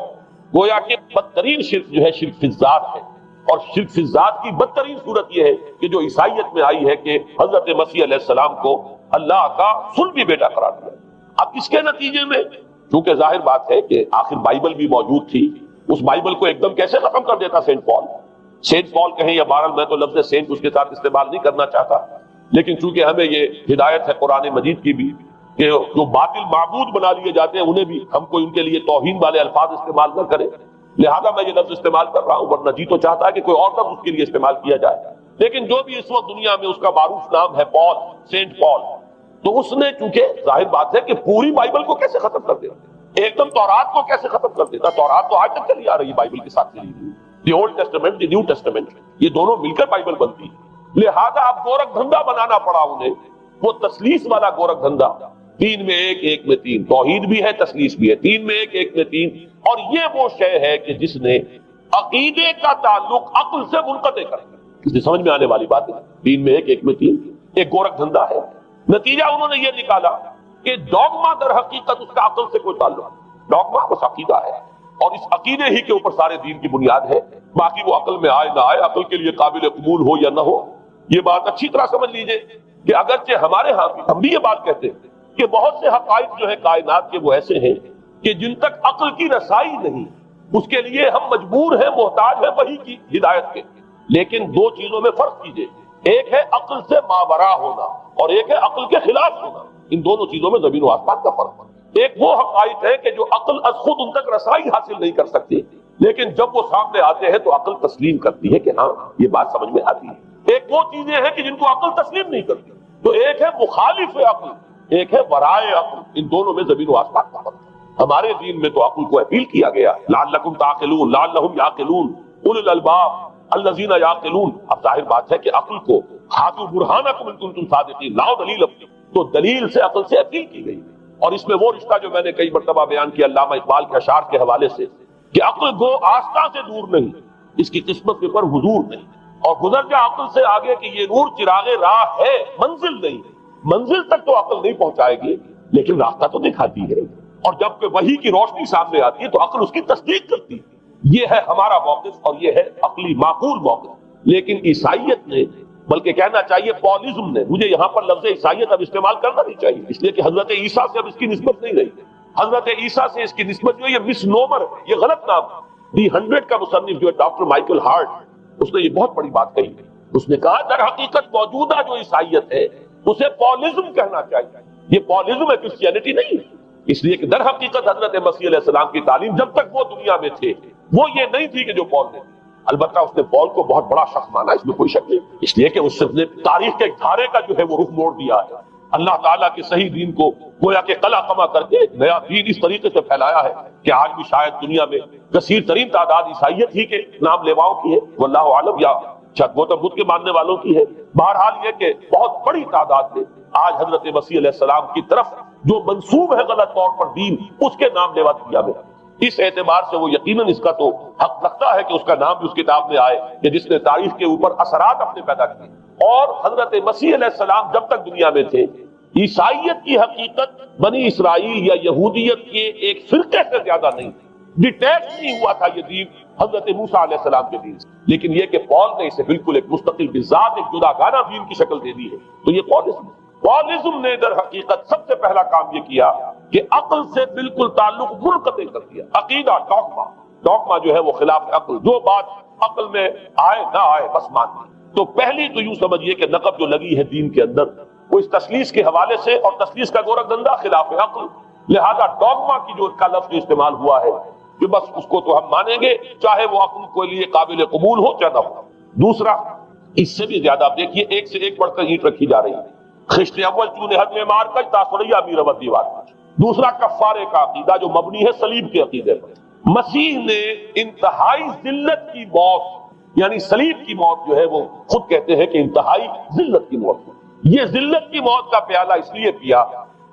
Speaker 2: گویا کہ بدترین شرک جو ہے شرک فی الذات ہے، اور شرک فی الذات کی بدترین صورت یہ ہے کہ جو عیسائیت میں آئی ہے کہ حضرت مسیح علیہ السلام کو اللہ کا صلبی بیٹا قرار دیا۔ اب اس کے نتیجے میں چونکہ ظاہر بات ہے کہ آخر بائبل بھی موجود تھی، اس بائبل کو ایک دم کیسے ختم کر دیتا سینٹ پال؟ سینٹ پال کہیں یا بہرحال میں تو لفظ سینٹ اس کے ساتھ استعمال نہیں کرنا چاہتا، لیکن چونکہ ہمیں یہ ہدایت ہے قرآن مجید کی بھی کہ جو باطل معبود بنا لیے جاتے ہیں انہیں بھی ہم کوئی ان کے لیے توہین والے الفاظ استعمال نہ کریں، لہذا میں یہ لفظ استعمال کر رہا ہوں، ورنہ جی تو چاہتا ہے کہ کوئی اور لفظ اس کے لیے استعمال کیا جائے۔ لیکن جو بھی اس وقت دنیا میں اس کا معروف نام ہے پال، سینٹ پال، تو اس نے چونکہ ظاہر بات ہے کہ پوری بائبل کو کیسے ختم کر دیتا، ایک دم تورات کو کیسے ختم کر دیتا؟ تورات تو آج تک چلی آ رہی ہے بائبل کے ساتھ چلی ہوئی، the old testament, the new testament, یہ دونوں مل کر بائبل بنتی ہے۔ لہذا اب گورکھ دھندا بنانا پڑا انہیں، وہ تسلیس والا گورکھ دھندا، 3 میں 1، 1 میں 3، توحید بھی ہے تسلیس بھی ہے، 3 میں 1، 1 میں 3۔ اور یہ وہ شے ہے کہ جس نے عقیدے کا تعلق عقل سے منقطع کر دیا۔ اس سے سمجھ میں آنے والی بات ہے، 3 میں 1، 1 میں 3 ایک گورکھ دھندا ہے۔ نتیجہ انہوں نے یہ نکالا کہ ڈوگما در حقیقت اس کا عقل سے کوئی تعلق نہیں، ڈوگما بس عقیدہ ہے، اور اس عقیدے ہی کے اوپر سارے دین کی بنیاد ہے، باقی وہ عقل میں آئے نہ آئے، عقل کے لیے قابل قبول ہو یا نہ ہو۔ یہ بات اچھی طرح سمجھ لیجئے کہ اگرچہ ہمارے ہاں بھی ہم بھی یہ بات کہتے ہیں کہ بہت سے حقائق جو ہے کائنات کے وہ ایسے ہیں کہ جن تک عقل کی رسائی نہیں، اس کے لیے ہم مجبور ہیں، محتاج ہیں وحی کی ہدایت کے۔ لیکن 2 چیزوں میں فرق کیجئے، ایک ہے عقل سے ماورا ہونا اور ایک ہے عقل کے خلاف ہونا، ان دونوں چیزوں میں زمین و آسمان کا فرق ہے۔ ایک وہ حقائق ہے کہ جو عقل از خود ان تک رسائی حاصل نہیں کر سکتی، لیکن جب وہ سامنے آتے ہیں تو عقل تسلیم کرتی ہے کہ ہاں یہ بات سمجھ میں آتی ہے۔ ایک وہ چیزیں ہیں کہ جن کو عقل تسلیم نہیں کرتی، تو ایک ہے مخالف عقل، ایک ہے ورائے عقل، ان دونوں میں زمین و آسمان کا فرق ہے۔ ہمارے دین میں تو عقل کو اپیل کیا گیا، لعلکم تعقلون، لعلہم یعقلون، اولو الالباب الذین یعقلون۔ اب ظاہر بات ہے کہ عقل کو ہاتھو برہانکم ان کنتم صادقین، لاؤ دلیل اپنی، تو دلیل سے عقل سے اپیل کی گئی۔ اور اس میں وہ رشتہ جو میں نے کئی مرتبہ بیان کیا علامہ اقبال کے اشعار کے حوالے سے کہ عقل گو آستہ سے دور نہیں، اس کی قسمت کے پر حضور نہیں، اور گزر جا عقل سے آگے کہ یہ نور چراغ راہ ہے، منزل نہیں۔ منزل تک تو عقل نہیں پہنچائے گی لیکن راستہ تو دکھاتی ہے، اور جب کہ وحی کی روشنی سامنے آتی ہے تو عقل اس کی تصدیق کرتی ہے۔ یہ ہے ہمارا موقف اور یہ ہے عقلی معقول موقف۔ لیکن عیسائیت نے بلکہ کہنا چاہیے پالزم نے. مجھے یہاں پر لفظ عیسائیت اب استعمال کرنا نہیں چاہیے، اس لیے کہ حضرت عیسیٰ سے اب اس کی نسبت نہیں رہی. حضرت عیسیٰ سے اس کی نسبت جو ہے یہ مس نومر ہے، یہ غلط نام. دی 100 کا مصنف جو ہے ڈاکٹر مائیکل ہارٹ، اس نے یہ بہت بڑی بات کہی. اس نے کہا در حقیقت موجودہ جو عیسائیت ہے اسے پالزم کہنا چاہیے. یہ پالزم ہے، کرسچینٹی نہیں ہے. اس لیے کہ در حقیقت حضرت مسیح علیہ السلام کی تعلیم جب تک وہ دنیا میں تھے وہ یہ نہیں تھی کہ جو پال نے. البتہ اس نے پال کو بہت بڑا شخص مانا، اس میں کوئی شک نہیں، اس لیے کہ اس نے تاریخ کے دھارے کا جو ہے وہ رخ موڑ دیا ہے. اللہ تعالیٰ کے صحیح دین کو گویا کہ قلع قمع کر کے نیا دین اس طریقے سے پھیلایا ہے کہ آج بھی شاید دنیا میں کثیر ترین تعداد عیسائیت ہی کے نام لیواؤں کی ہے، واللہ عالم، یا گوتم بدھ کے ماننے والوں کی ہے. بہرحال یہ کہ بہت بڑی تعداد میں آج حضرت مسیح علیہ السلام کی طرف جو منسوب ہے غلط طور پر دین، اس کے نام لیوا دیا گیا. اس اعتبار سے وہ یقیناً اس کا تو حق رکھتا ہے کہ اس کا نام بھی اس کتاب میں آئے کہ جس نے تاریخ کے اوپر اثرات اپنے پیدا کیے. اور حضرت مسیح علیہ السلام جب تک دنیا میں تھے عیسائیت کی حقیقت بنی اسرائیل یا یہودیت کے ایک فرقے سے زیادہ نہیں تھی. ڈیٹیچ نہیں ہوا تھا یہ دین حضرت موسیٰ علیہ السلام کے دین سے. لیکن یہ کہ پال نے اسے بالکل ایک مستقل بذات ایک جدا گانا دین کی شکل دے دی ہے، تو یہ پالزم نے در حقیقت سب سے پہلا کام یہ کیا کہ عقل سے بالکل تعلق منقطع کر دیا. عقیدہ ڈوگما جو ہے وہ خلاف عقل، جو بات عقل میں آئے نہ آئے بس مان. تو پہلی تو یوں سمجھیے کہ نقب جو لگی ہے دین کے اندر وہ اس تسلیس کے حوالے سے، اور تسلیس کا گورکھ دندہ خلاف عقل، لہذا ڈوگما کی جو کا لفظ استعمال ہوا ہے کہ بس اس کو تو ہم مانیں گے چاہے وہ عقل کے لیے قابل قبول ہو چاہے نہ ہو. دوسرا اس سے بھی زیادہ آپ دیکھیے ایک سے ایک بڑھ کر اینٹ رکھی جا رہی ہے. خشت اول چونے حد میں مار کر تاثریا میر ود دیوار. دوسرا کفارے کا عقیدہ جو مبنی ہے صلیب کے عقیدے پر. مسیح نے انتہائی ذلت کی موت یعنی صلیب کی موت جو ہے وہ خود کہتے ہیں کہ انتہائی ذلت کی موت. یہ ذلت کی موت کا پیالہ اس لیے پیا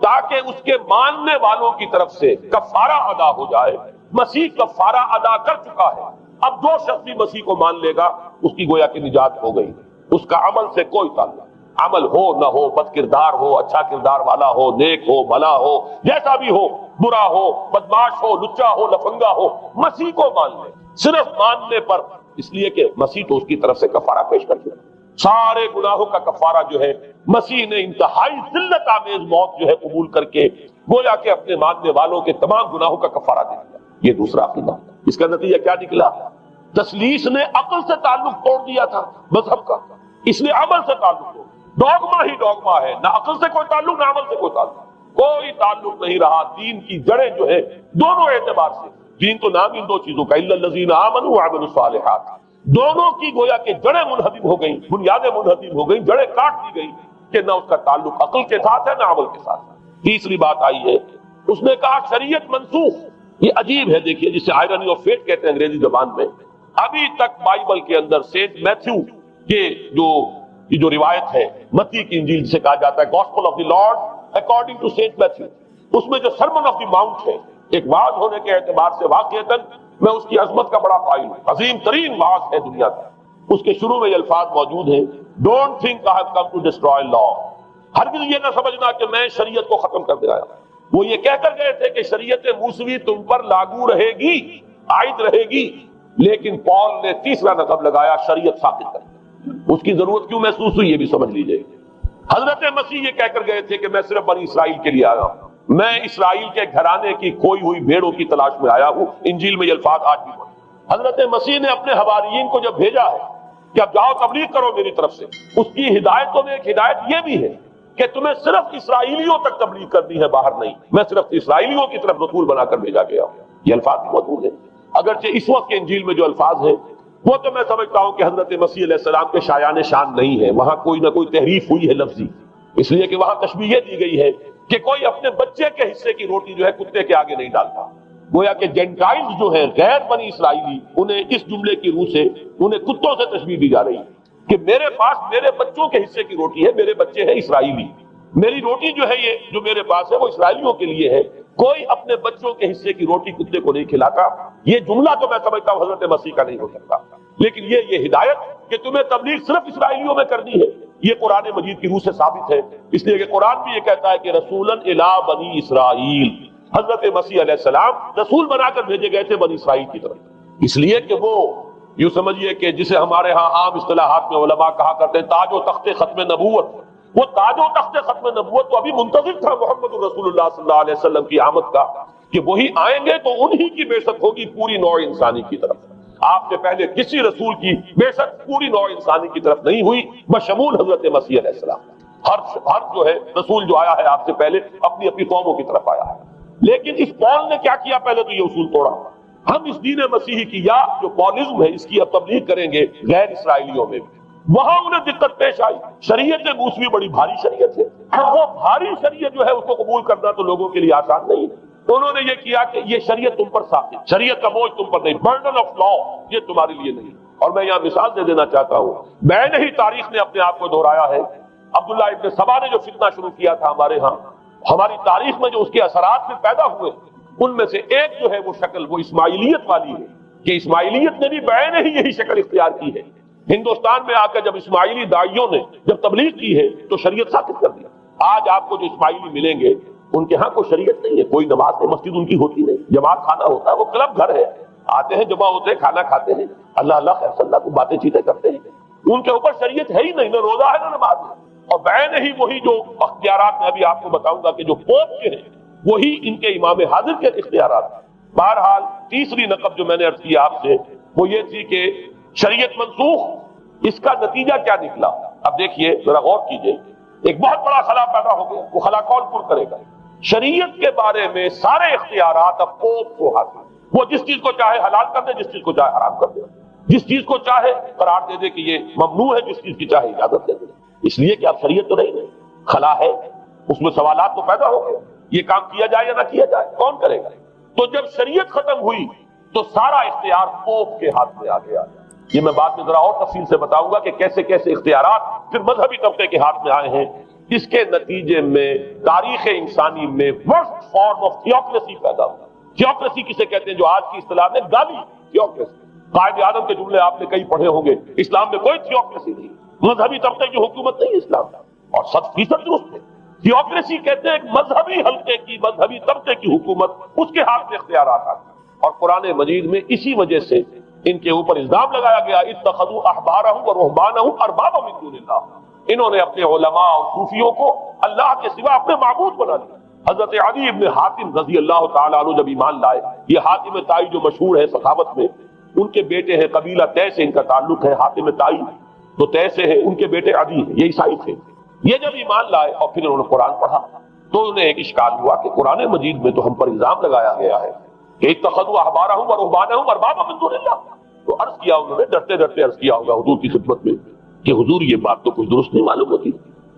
Speaker 2: تاکہ اس کے ماننے والوں کی طرف سے کفارہ ادا ہو جائے. مسیح کفارہ ادا کر چکا ہے، اب جو شخص بھی مسیح کو مان لے گا اس کی گویا کی نجات ہو گئی. اس کا عمل سے کوئی تعلق، عمل ہو نہ ہو، بد کردار ہو، اچھا کردار والا ہو، نیک ہو، بھلا ہو، جیسا بھی ہو، برا ہو، بدماش ہو، لچا ہو، لفنگا ہو، مسیح کو مان لے صرف ماننے پر. اس لیے کہ مسیح تو اس کی طرف سے کفارہ پیش کر دیا. سارے گناہوں کا کفارہ جو ہے مسیح نے انتہائی ذلت آمیز موت جو ہے قبول کر کے گویا کہ اپنے ماننے والوں کے تمام گناہوں کا کفارہ دے دیا. یہ دوسرا عقیدہ. اس کا نتیجہ کیا نکلا؟ تسلیس نے عقل سے تعلق توڑ دیا تھا مذہب کا، اس لیے عمل سے تعلق توڑ. ڈوگما ہی ڈوگما ہے، نہ عقل سے کوئی تعلق نہ عمل سے کوئی تعلق، کوئی تعلق نہیں رہا. دین کی جڑیں جو ہے دونوں اعتبار سے، دین تو نام ان دو چیزوں کا الا الذین آمنوا وعملوا الصالحات، دونوں کی گویا کہ جڑیں منہدم ہو گئیں، بنیادیں منہدم ہو گئیں، جڑیں کاٹ دی گئی کہ نہ اس کا تعلق عقل کے ساتھ ہے نہ عمل کے ساتھ. تیسری بات آئی ہے اس نے کہا شریعت منسوخ. یہ عجیب ہے، دیکھیے جسے آئرنی آف فیٹ کہتے ہیں انگریزی زبان میں. ابھی تک بائبل کے اندر سینٹ میتھیو کے جو روایت ہے متی کی انجیل جسے کہا جاتا ہے gospel of the Lord according to Saint Matthew, اس میں جو سرمن آف دی ماؤنٹ ہے ایک وعظ ہونے کے اعتبار سے واقعتاً میں اس کی عظمت کا بڑا قائل ہوں، عظیم ترین وعظ ہے دنیا کا. اس کے شروع میں یہ الفاظ موجود ہیں don't think I have come to destroy law. ہرگز یہ نہ سمجھنا کہ میں شریعت کو ختم کر دے آیا. وہ یہ کہہ کر گئے تھے کہ شریعت موسوی تم پر لاگو رہے گی، عائد رہے گی، لیکن پال نے تیسرا نقب لگایا شریعت ساقط کر دی. اس کی ضرورت کیوں محسوس ہوئی یہ بھی سمجھ لیجئے. حضرت مسیح یہ کہہ کر گئے تھے کہ میں صرف بنی اسرائیل کے لیے آیا ہوں، میں اسرائیل کے گھرانے کی کھوئی ہوئی بھیڑوں کی تلاش میں آیا ہوں. انجیل میں یہ الفاظ آج بھی موجود. حضرت مسیح نے اپنے حواریین کو جب بھیجا ہے کہ اب جاؤ تبلیغ کرو میری طرف سے، اس کی ہدایتوں میں ایک ہدایت یہ بھی ہے کہ تمہیں صرف اسرائیلیوں تک تبلیغ کرنی ہے، باہر نہیں. میں صرف اسرائیلیوں کی طرف رسول بنا کر بھیجا گیا ہوں. یہ الفاظ بھی موجود ہیں. اگرچہ اس وقت کے انجیل میں جو الفاظ ہیں وہ تو میں سمجھتا ہوں کہ حضرت مسیح علیہ السلام کے شایان شان نہیں ہے، وہاں کوئی نہ کوئی تحریف ہوئی ہے لفظی، اس لیے کہ وہاں تشبیہ دی گئی ہے کہ کوئی اپنے بچے کے حصے کی روٹی جو ہے کتے کے آگے نہیں ڈالتا. گویا کہ جینٹائلز جو ہیں غیر بنی اسرائیلی، انہیں اس جملے کی روح سے انہیں کتوں سے تشبیہ دی جا رہی ہے کہ میرے پاس میرے بچوں کے حصے کی روٹی ہے، میرے بچے ہیں اسرائیلی، میری روٹی جو ہے یہ جو میرے پاس ہے وہ اسرائیلیوں کے لیے ہے، کوئی اپنے بچوں کے حصے کی روٹی کتے کو نہیں کھلاتا. یہ جملہ تو میں سمجھتا ہوں حضرت مسیح کا نہیں ہو سکتا، لیکن یہ ہدایت کہ تمہیں تبلیغ صرف اسرائیلیوں میں کرنی ہے یہ قرآن مجید کی روح سے ثابت ہے. اس لیے کہ قرآن بھی یہ کہتا ہے کہ رسولاً الی بنی اسرائیل، حضرت مسیح علیہ السلام رسول بنا کر بھیجے گئے تھے بنی اسرائیل کی طرف، اس لیے کہ وہ یوں سمجھیے کہ جسے ہمارے ہاں عام اصطلاحات میں علماء کہا کرتے ہیں تاج و تخت ختم نبوت، وہ تاج و تخت ختم نبوت تو ابھی منتظر تھا محمد رسول اللہ صلی اللہ علیہ وسلم کی آمد کا، کہ وہی آئیں گے تو انہی کی بعثت ہوگی پوری نوع انسانی کی طرف۔ آپ سے پہلے کسی رسول کی بعثت پوری نوع انسانی کی طرف نہیں ہوئی بشمول حضرت مسیح علیہ السلام۔ ہر جو ہے رسول جو آیا ہے آپ سے پہلے اپنی اپنی قوموں کی طرف آیا ہے، لیکن اس پول نے کیا کیا؟ پہلے تو یہ اصول توڑا، ہم اس دین مسیحی کی یا جو پولزم ہے اس کی اب تبلیغ کریں گے غیر اسرائیلیوں میں بھی۔ وہاں انہیں دقت پیش آئی، شریعت موسوی بڑی بھاری شریعت ہے، اب وہ بھاری شریعت جو ہے اس کو قبول کرنا تو لوگوں کے لیے آسان نہیں ہے، تو انہوں نے یہ کیا کہ یہ شریعت تم پر ثابت، شریعت کا بوجھ تم پر نہیں، برڈن آف لا یہ تمہارے لیے نہیں۔ اور میں یہاں مثال دے دینا چاہتا ہوں، میں نے ہی تاریخ نے اپنے آپ کو دہرایا ہے، عبداللہ ابن سبا نے جو فتنہ شروع کیا تھا ہمارے ہاں، ہماری تاریخ میں جو اس کے اثرات میں پیدا ہوئے ان میں سے ایک جو ہے وہ شکل وہ اسماعیلیت والی ہے، کہ اسماعیلیت نے بھی بعین ہی یہی شکل اختیار کی ہے۔ ہندوستان میں آ کر جب اسماعیلی داعیوں نے جب تبلیغ کی ہے تو شریعت ثابت کر دیا۔ آج آپ کو جو اسماعیلی ملیں گے ان کے ہاں کوئی شریعت نہیں ہے، کوئی نماز نہیں، مسجد ان کی ہوتی نہیں، جماعت خانہ ہوتا ہے، وہ کلب گھر ہے، آتے ہیں جمع ہوتے ہیں کھانا کھاتے ہیں، اللہ اللہ خیر صلی اللہ کو باتیں چیتیں کرتے ہیں، ان کے اوپر شریعت ہے ہی نہیں، نہ روزہ ہے نہ نماز ہے۔ اور بعین ہی وہی جو اختیارات میں ابھی آپ کو بتاؤں گا کہ جو پوپ کے ہیں وہی ان کے امام حاضر کے اختیارات ہیں۔ بہرحال تیسری نقب جو میں نے عرض کی آپ سے وہ یہ تھی کہ شریعت منسوخ، اس کا نتیجہ کیا نکلا؟ اب دیکھیے ذرا غور کیجئے، ایک بہت بڑا خلا پیدا ہو گیا، وہ خلا کون پر کرے گا؟ شریعت کے بارے میں سارے اختیارات اب پوپ کو حاصل، وہ جس چیز کو چاہے حلال کر دے، جس چیز کو چاہے حرام کر دے، جس چیز کو چاہے قرار دے دے کہ یہ ممنوع ہے، جس چیز کی چاہے اجازت دے دے، اس لیے کہ اب شریعت تو نہیں، خلا ہے، اس میں سوالات تو پیدا ہو گئے، یہ کام کیا جائے یا نہ کیا جائے، کون کرے گا؟ تو جب شریعت ختم ہوئی تو سارا اختیار پوپ کے ہاتھ میں آ گیا۔ یہ میں بعد میں ذرا اور تفصیل سے بتاؤں گا کہ کیسے کیسے اختیارات پھر مذہبی طبقے کے ہاتھ میں آئے ہیں۔ اس کے نتیجے میں تاریخ انسانی میں ورسٹ فارم آف تھیوکریسی پیدا ہوا۔ تھیوکریسی کسے کہتے ہیں؟ جو آج کی اصطلاح میں گالی تھیوکریسی، قائد اعظم کے جملے آپ نے کئی پڑھے ہوں گے، اسلام میں کوئی تھیوکریسی نہیں، مذہبی طبقے کی حکومت نہیں اسلام کا، اور 100% درست ہے۔ تھیوکریسی کہتے ہیں ایک مذہبی حلقے کی، مذہبی طبقے کی حکومت، اس کے ہاتھ میں اختیارات آتے ہیں۔ اور قرآن مجید میں اسی وجہ سے ان کے اوپر الزام لگایا گیا، اتخذوا احبارهم ورهبانهم اربابا من دون اللہ، انہوں نے اپنے علماء اور صوفیوں کو اللہ کے سوا اپنے معبود بنا لیا۔ حضرت علی ابن حاتم رضی اللہ تعالیٰ عنہ جب ایمان لائے، یہ حاتم طائی جو مشہور ہے سخاوت میں، ان کے بیٹے ہیں، قبیلہ طے سے ان کا تعلق ہے، حاتم طائی تو طے سے ہے، ان کے بیٹے عدی ہیں، یہ عیسائی تھے۔ یہ جب ایمان لائے اور پھر انہوں نے قرآن پڑھا تو انہیں ایک اشکال ہوا کہ قرآن مجید میں تو ہم پر الزام لگایا گیا ہے کہ اتخذوا احبارهم ورهبانهم اربابا من دون اللہ، تو عرض کیا انہوں نے، ڈرتے ڈرتے عرض کیا ہوگا حضور کی خدمت میں کہ حضور یہ بات تو کچھ درست نہیں معلوم ہوتی،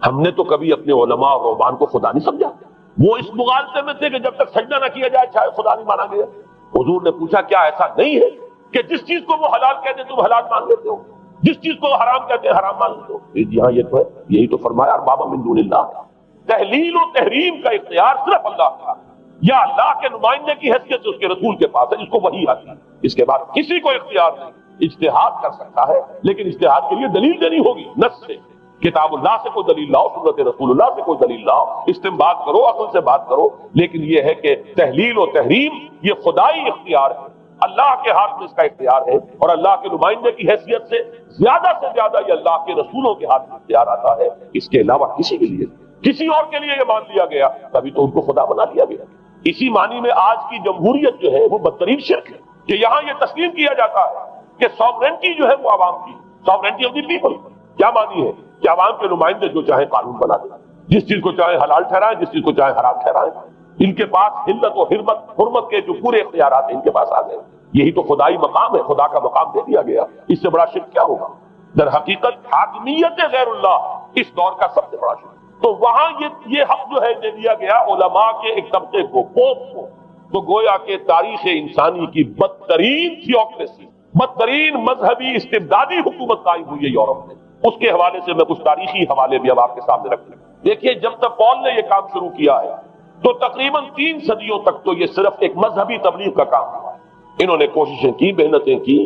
Speaker 2: ہم نے تو کبھی اپنے علماء اور رہبان کو خدا نہیں سمجھا، وہ اس مغالطے میں تھے کہ جب تک سجدہ نہ کیا جائے شاید خدا نہیں مانا گیا۔ حضور نے پوچھا کیا ایسا نہیں ہے کہ جس چیز کو وہ حلال کہتے تم حلال مان لیتے ہو، جس چیز کو حرام کہتے ہیں حرام مان لیتے ہو؟ جی ہاں یہ تو ہے، یہی تو فرمایا اربابا من دون اللہ، تحلیل و تحریم کا اختیار صرف اللہ کا، یا اللہ کے نمائندے کی حیثیت سے اس کے رسول کے پاس ہے جس کو وحی آتی ہے، اس کے بعد کسی کو اختیار نہیں۔ اجتہاد کر سکتا ہے لیکن اجتہاد کے لیے دلیل دینی ہوگی، نص سے، کتاب اللہ سے کوئی دلیل لاؤ، سنت رسول اللہ سے کوئی دلیل لاؤ، استنباط کرو، عقل سے بات کرو، لیکن یہ ہے کہ تحلیل و تحریم یہ خدائی اختیار ہے، اللہ کے ہاتھ میں اس کا اختیار ہے، اور اللہ کے نمائندے کی حیثیت سے زیادہ یہ اللہ کے رسولوں کے ہاتھ میں اختیار آتا ہے، اس کے علاوہ کسی کے لیے، کسی اور کے لیے یہ مان لیا گیا تبھی تو ان کو خدا بنا لیا گیا۔ اسی معنی میں آج کی جمہوریت جو ہے وہ بدترین شرک ہے کہ یہاں یہ تسلیم کیا جاتا ہے کہ سوورنٹی جو ہے وہ عوام کی، سوورنٹی آف دی پیپل، کیا معنی ہے کہ عوام کے نمائندے جو چاہے قانون بنا دیں، جس چیز کو چاہے حلال ٹھہرائیں، جس چیز کو چاہے حرام ٹھہرائیں، ان کے پاس حلت و حرمت کے جو پورے اختیارات ہیں ان کے پاس آ گئے۔ یہی تو خدائی مقام ہے، خدا کا مقام دے دیا گیا، اس سے بڑا شرک کیا ہوگا؟ در حقیقت حاکمیت غیر اللہ اس دور کا سب سے بڑا شرک۔ تو وہاں یہ حق جو ہے دے دیا گیا علماء کے ایک طبقے کو، پوپ کو، تو گویا کہ تاریخ انسانی کی بدترین تھیوکریسی، بدترین مذہبی استبدادی حکومت قائم ہوئی ہے یورپ میں۔ اس کے حوالے سے میں کچھ تاریخی حوالے بھی اب آپ کے سامنے رکھ لوں۔ دیکھیے جب تک پال نے یہ کام شروع کیا ہے تو تقریباً 3 صدیوں تک تو یہ صرف ایک مذہبی تبلیغ کا کام ہوا ہے۔ انہوں نے کوششیں کی، محنتیں کی،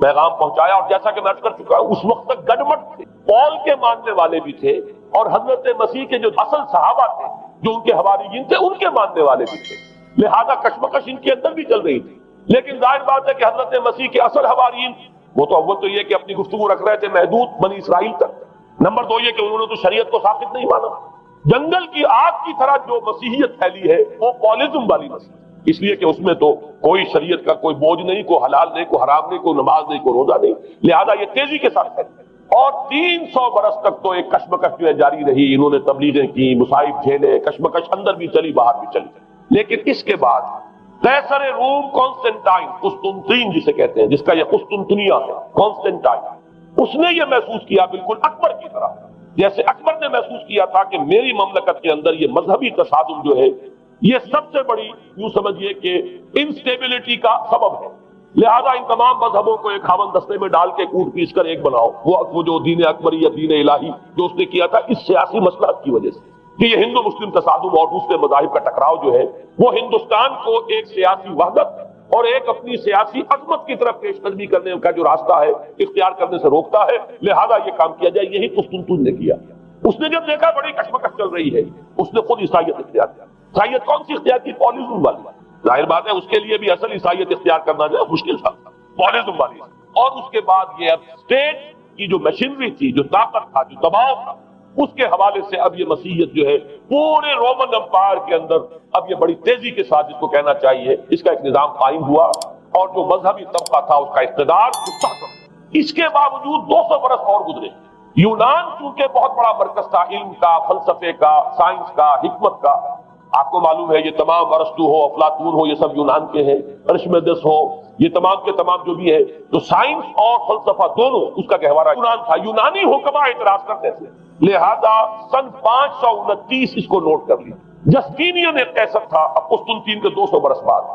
Speaker 2: پیغام پہنچایا، اور جیسا کہ میں عرض کر چکا ہوں اس وقت تک گڈمٹ تھے، پال کے ماننے والے بھی تھے اور حضرت مسیح کے جو اصل صحابہ تھے جو ان کے حواریین تھے ان کے ماننے والے بھی تھے، لہذا کشمکش ان کے اندر بھی چل رہی تھی۔ لیکن ظاہر بات ہے کہ حضرت مسیح کے اصل حواریین وہ تو اول تو یہ کہ اپنی گفتگو رکھ رہے تھے محدود بنی اسرائیل تک، نمبر دو یہ کہ انہوں نے تو شریعت کو ثابت نہیں مانا. جنگل کی آگ کی طرح جو مسیحیت پھیلی ہے وہ پالزم والی مسیحیت، اس لیے کہ اس میں تو کوئی شریعت کا کوئی بوجھ نہیں، کوئی حلال نہیں، کوئی حرام نہیں، کوئی نماز نہیں، کوئی روزہ نہیں، لہذا یہ تیزی کے ساتھ پھیلی. اور 300 برس تک تو ایک کشمکش جو ہے جاری رہی، انہوں نے تبلیغیں کی، مصائب جھیلے، کشمکش اندر بھی چلی باہر بھی چلی. لیکن اس کے بعد قیصر روم کانسٹنٹائن، قسطنطین جسے کہتے ہیں، جس کا یہ قسطنطنیہ ہے، کانسٹنٹائن، اس نے یہ محسوس کیا بالکل اکبر کی طرح، جیسے اکبر نے محسوس کیا تھا کہ میری مملکت کے اندر یہ مذہبی تصادم جو ہے یہ سب سے بڑی یوں سمجھیے کہ انسٹیبلٹی کا سبب ہے، لہذا ان تمام مذہبوں کو ایک ہاون دستے میں ڈال کے کوٹ پیس کر ایک بناؤ. وہ جو دین اکبری یا دین الہی جو اس نے کیا تھا اس سیاسی مصلحت کی وجہ سے کہ یہ ہندو مسلم تصادم اور دوسرے مذاہب کا ٹکراؤ جو ہے وہ ہندوستان کو ایک سیاسی وحدت اور ایک اپنی سیاسی عظمت کی طرف پیش قدمی کرنے کا جو راستہ ہے اختیار کرنے سے روکتا ہے، لہذا یہ کام کیا جائے. یہی قسطنطین نے کیا. اس نے جب دیکھا بڑی کشمکش چل رہی ہے، اس نے خود عیسائیت اختیار کیا. عیسائیت کون سی اختیار کی؟ پالیزم والی. ظاہر بات ہے اس کے لیے بھی اصل عیسائیت اختیار کرنا جو ہے مشکل تھا، پالیزم والی. اور اس کے بعد یہ اب اسٹیٹ کی جو مشینری تھی، جو طاقت تھا، جو دباؤ تھا، اس کے حوالے سے اب یہ مسیحیت جو ہے پورے رومن امپائر کے اندر اب یہ بڑی تیزی کے ساتھ، جس کو کہنا چاہیے، اس کا ایک نظام قائم ہوا اور جو مذہبی طبقہ تھا اس کا اقتدار مستحکم. اس کے باوجود 200 برس اور گزرے. یونان چونکہ بہت بڑا مرکز تھا علم کا، فلسفے کا، سائنس کا، حکمت کا. آپ کو معلوم ہے یہ تمام ارسطو ہو، افلاطون ہو، یہ سب یونان کے ہیں، ارشمیدس ہو، یہ تمام کے تمام جو بھی ہے، تو سائنس اور فلسفہ دونوں اس کا گہوارہ یونان تھا. یونانی حکما اعتراض کرتے تھے، لہذا سن 529 اس کو نوٹ کر لیا. جسٹینین ایک قیصر تھا اب قسطنطین کے 200 برس بعد،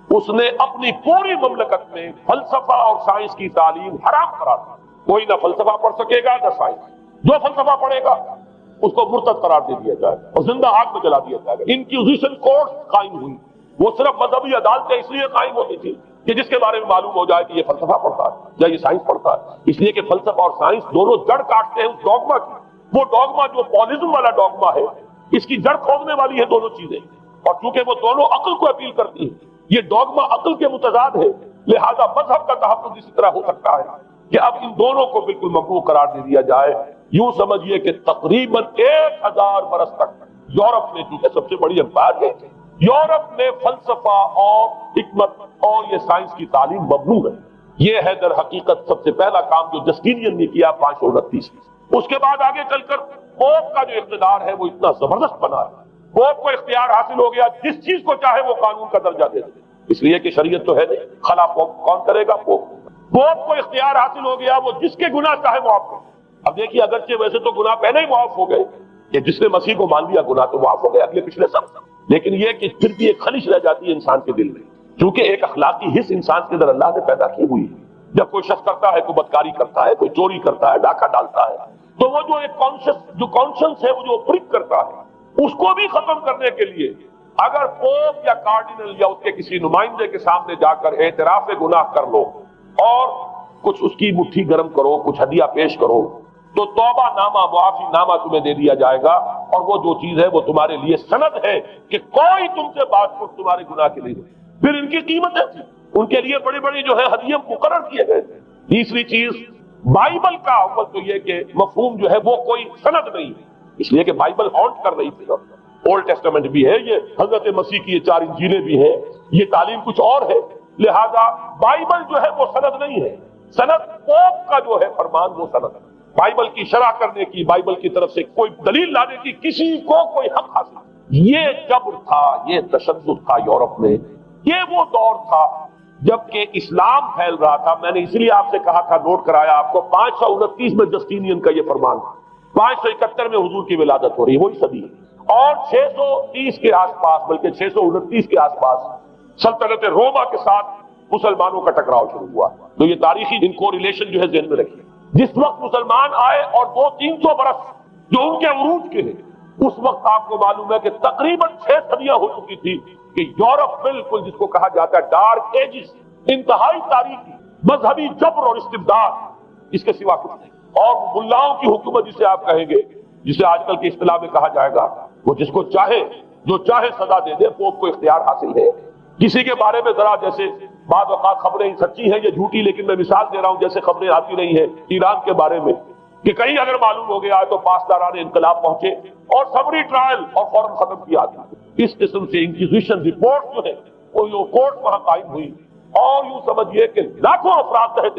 Speaker 2: اس نے اپنی پوری مملکت میں فلسفہ اور سائنس کی تعلیم حرام قرار دی. کوئی نہ فلسفہ پڑھ سکے گا نہ سائنس. جو فلسفہ پڑھے گا اس کو مرتد قرار دے دیا جائے اور زندہ آگ میں جلا دیا جائے گا. انکوزیشن کورٹ قائم ہوئی. وہ صرف مذہبی عدالتیں اس لیے قائم ہوتی تھی کہ جس کے بارے میں معلوم ہو جائے کہ یہ فلسفہ پڑھتا ہے یا یہ سائنس پڑھتا ہے، اس لیے کہ فلسفہ اور سائنس دونوں جڑ کاٹتے ہیں اس ڈوگما کی. وہ ڈوگما جو پالیزم والا ڈوگما ہے، اس کی جڑ کھودنے والی ہے دونوں چیزیں، اور چونکہ وہ دونوں عقل کو اپیل کرتی ہیں، یہ ڈوگما عقل کے متضاد ہے، لہذا مذہب کا تحفظ اسی طرح ہو سکتا ہے کہ اب ان دونوں کو بالکل ممنوع قرار دے دیا جائے. یوں سمجھیے کہ تقریباً 1000 برس تک یورپ میں، چونکہ سب سے بڑی امپائر ہے، یورپ میں فلسفہ اور حکمت اور یہ سائنس کی تعلیم ممنوع ہے. یہ ہے در حقیقت سب سے پہلا کام جو جسٹینین نے کیا 529 میں. اس کے بعد آگے چل کر پوپ کا جو اقتدار ہے وہ اتنا زبردست بنا ہے. پوپ کو اختیار حاصل ہو گیا، جس چیز کو چاہے وہ قانون کا درجہ دے دے، اس لیے کہ شریعت تو ہے نہیں. خلا پوپ کون کرے گا؟ پوپ. پوپ کو اختیار حاصل ہو گیا، وہ جس کے گناہ چاہے معاف کرے. اب دیکھیے اگرچہ ویسے تو گناہ پہلے ہی معاف ہو گئے کہ جس نے مسیح کو مان لیا گناہ تو معاف ہو گئے اگلے پچھلے سب، لیکن یہ کہ پھر بھی ایک خلش رہ جاتی ہے انسان کے دل میں، کیونکہ ایک اخلاقی حص انسان کے اندر اللہ نے پیدا کی ہوئی ہے. جب کوئی شخص کرتا ہے، کوئی بدکاری کرتا ہے، کوئی چوری کرتا ہے، ڈاکہ ڈالتا ہے، تو وہ جو ایک کانشنس ہے، وہ جو پرک کرتا ہے، اس کو بھی ختم کرنے کے لیے اگر پوپ یا کارڈینل یا اس کے کسی نمائندے کے سامنے جا کر اعتراف گناہ کر لو اور کچھ اس کی مٹھی گرم کرو، کچھ ہدیہ پیش کرو، تو توبہ نامہ، معافی نامہ تمہیں دے دیا جائے گا، اور وہ جو چیز ہے وہ تمہارے لیے سند ہے کہ کوئی تم سے بات کچھ تمہارے گناہ کے لیے. پھر ان کی قیمتیں تھیں، ان کے لیے بڑی بڑی جو ہے ہدیے مقرر کیے گئے تھے. تیسری چیز بائبل کا اول تو یہ کہ مفہوم جو ہے وہ کوئی سند نہیں ہے، اس لیے کہ بائبل ہانٹ کر رہی تھی. اولڈ ٹیسٹمنٹ بھی ہے، یہ حضرت مسیح کی یہ 4 انجیلیں بھی ہیں، یہ تعلیم کچھ اور ہے، لہذا بائبل جو ہے وہ سند نہیں ہے. سند پوپ کا جو ہے فرمان وہ سند ہے. بائبل کی شرح کرنے کی، بائبل کی طرف سے کوئی دلیل لانے کی کسی کو کوئی حق حاصل نہیں. یہ جبر تھا، یہ تشدد تھا یورپ میں. یہ وہ دور تھا جبکہ اسلام پھیل رہا تھا. میں نے اس لیے آپ سے کہا تھا، نوٹ کرایا آپ کو، 529 میں جسٹینین کا یہ فرمان، 571 میں حضور کی ولادت ہو رہی ہے، وہی صدی ہے. اور 630 کے آس پاس، بلکہ 629 کے آس پاس سلطنت روما کے ساتھ مسلمانوں کا ٹکراؤ شروع ہوا. تو یہ تاریخی ان کو ریلیشن جو ہے ذہن میں رکھیے. جس وقت مسلمان آئے اور 200-300 برس جو ان کے عروج کے ہیں، اس وقت آپ کو معلوم ہے کہ تقریباً 6 صدیاں ہو چکی تھی کہ یورپ بالکل جس کو کہا جاتا ہے ڈارک ایجز، انتہائی تاریخی مذہبی جبر اور استبداد، اس کے سوا کچھ نہیں. اور ملاؤں کی حکومت جسے آپ کہیں گے، جسے آج کل کی اصطلاح میں کہا جائے گا، وہ جس کو چاہے جو چاہے سزا دے دے. پوپ کو اختیار حاصل ہے. کسی کے بارے میں ذرا جیسے بعض اوقات خبریں سچی ہیں یا جھوٹی، لیکن میں مثال دے رہا ہوں جیسے خبریں آتی رہی ہیں ایران کے بارے میں کہ کہیں اگر معلوم ہو گیا ہے تو پاسداران انقلاب پہنچے اور سمری ٹرائل اور فوراً ختم کیا گیا. اس قسم سے انکوزیشن رپورٹ جو ہے وہ کورٹ وہاں قائم ہوئی، اور یوں سمجھیے کہ لاکھوں افراد تحت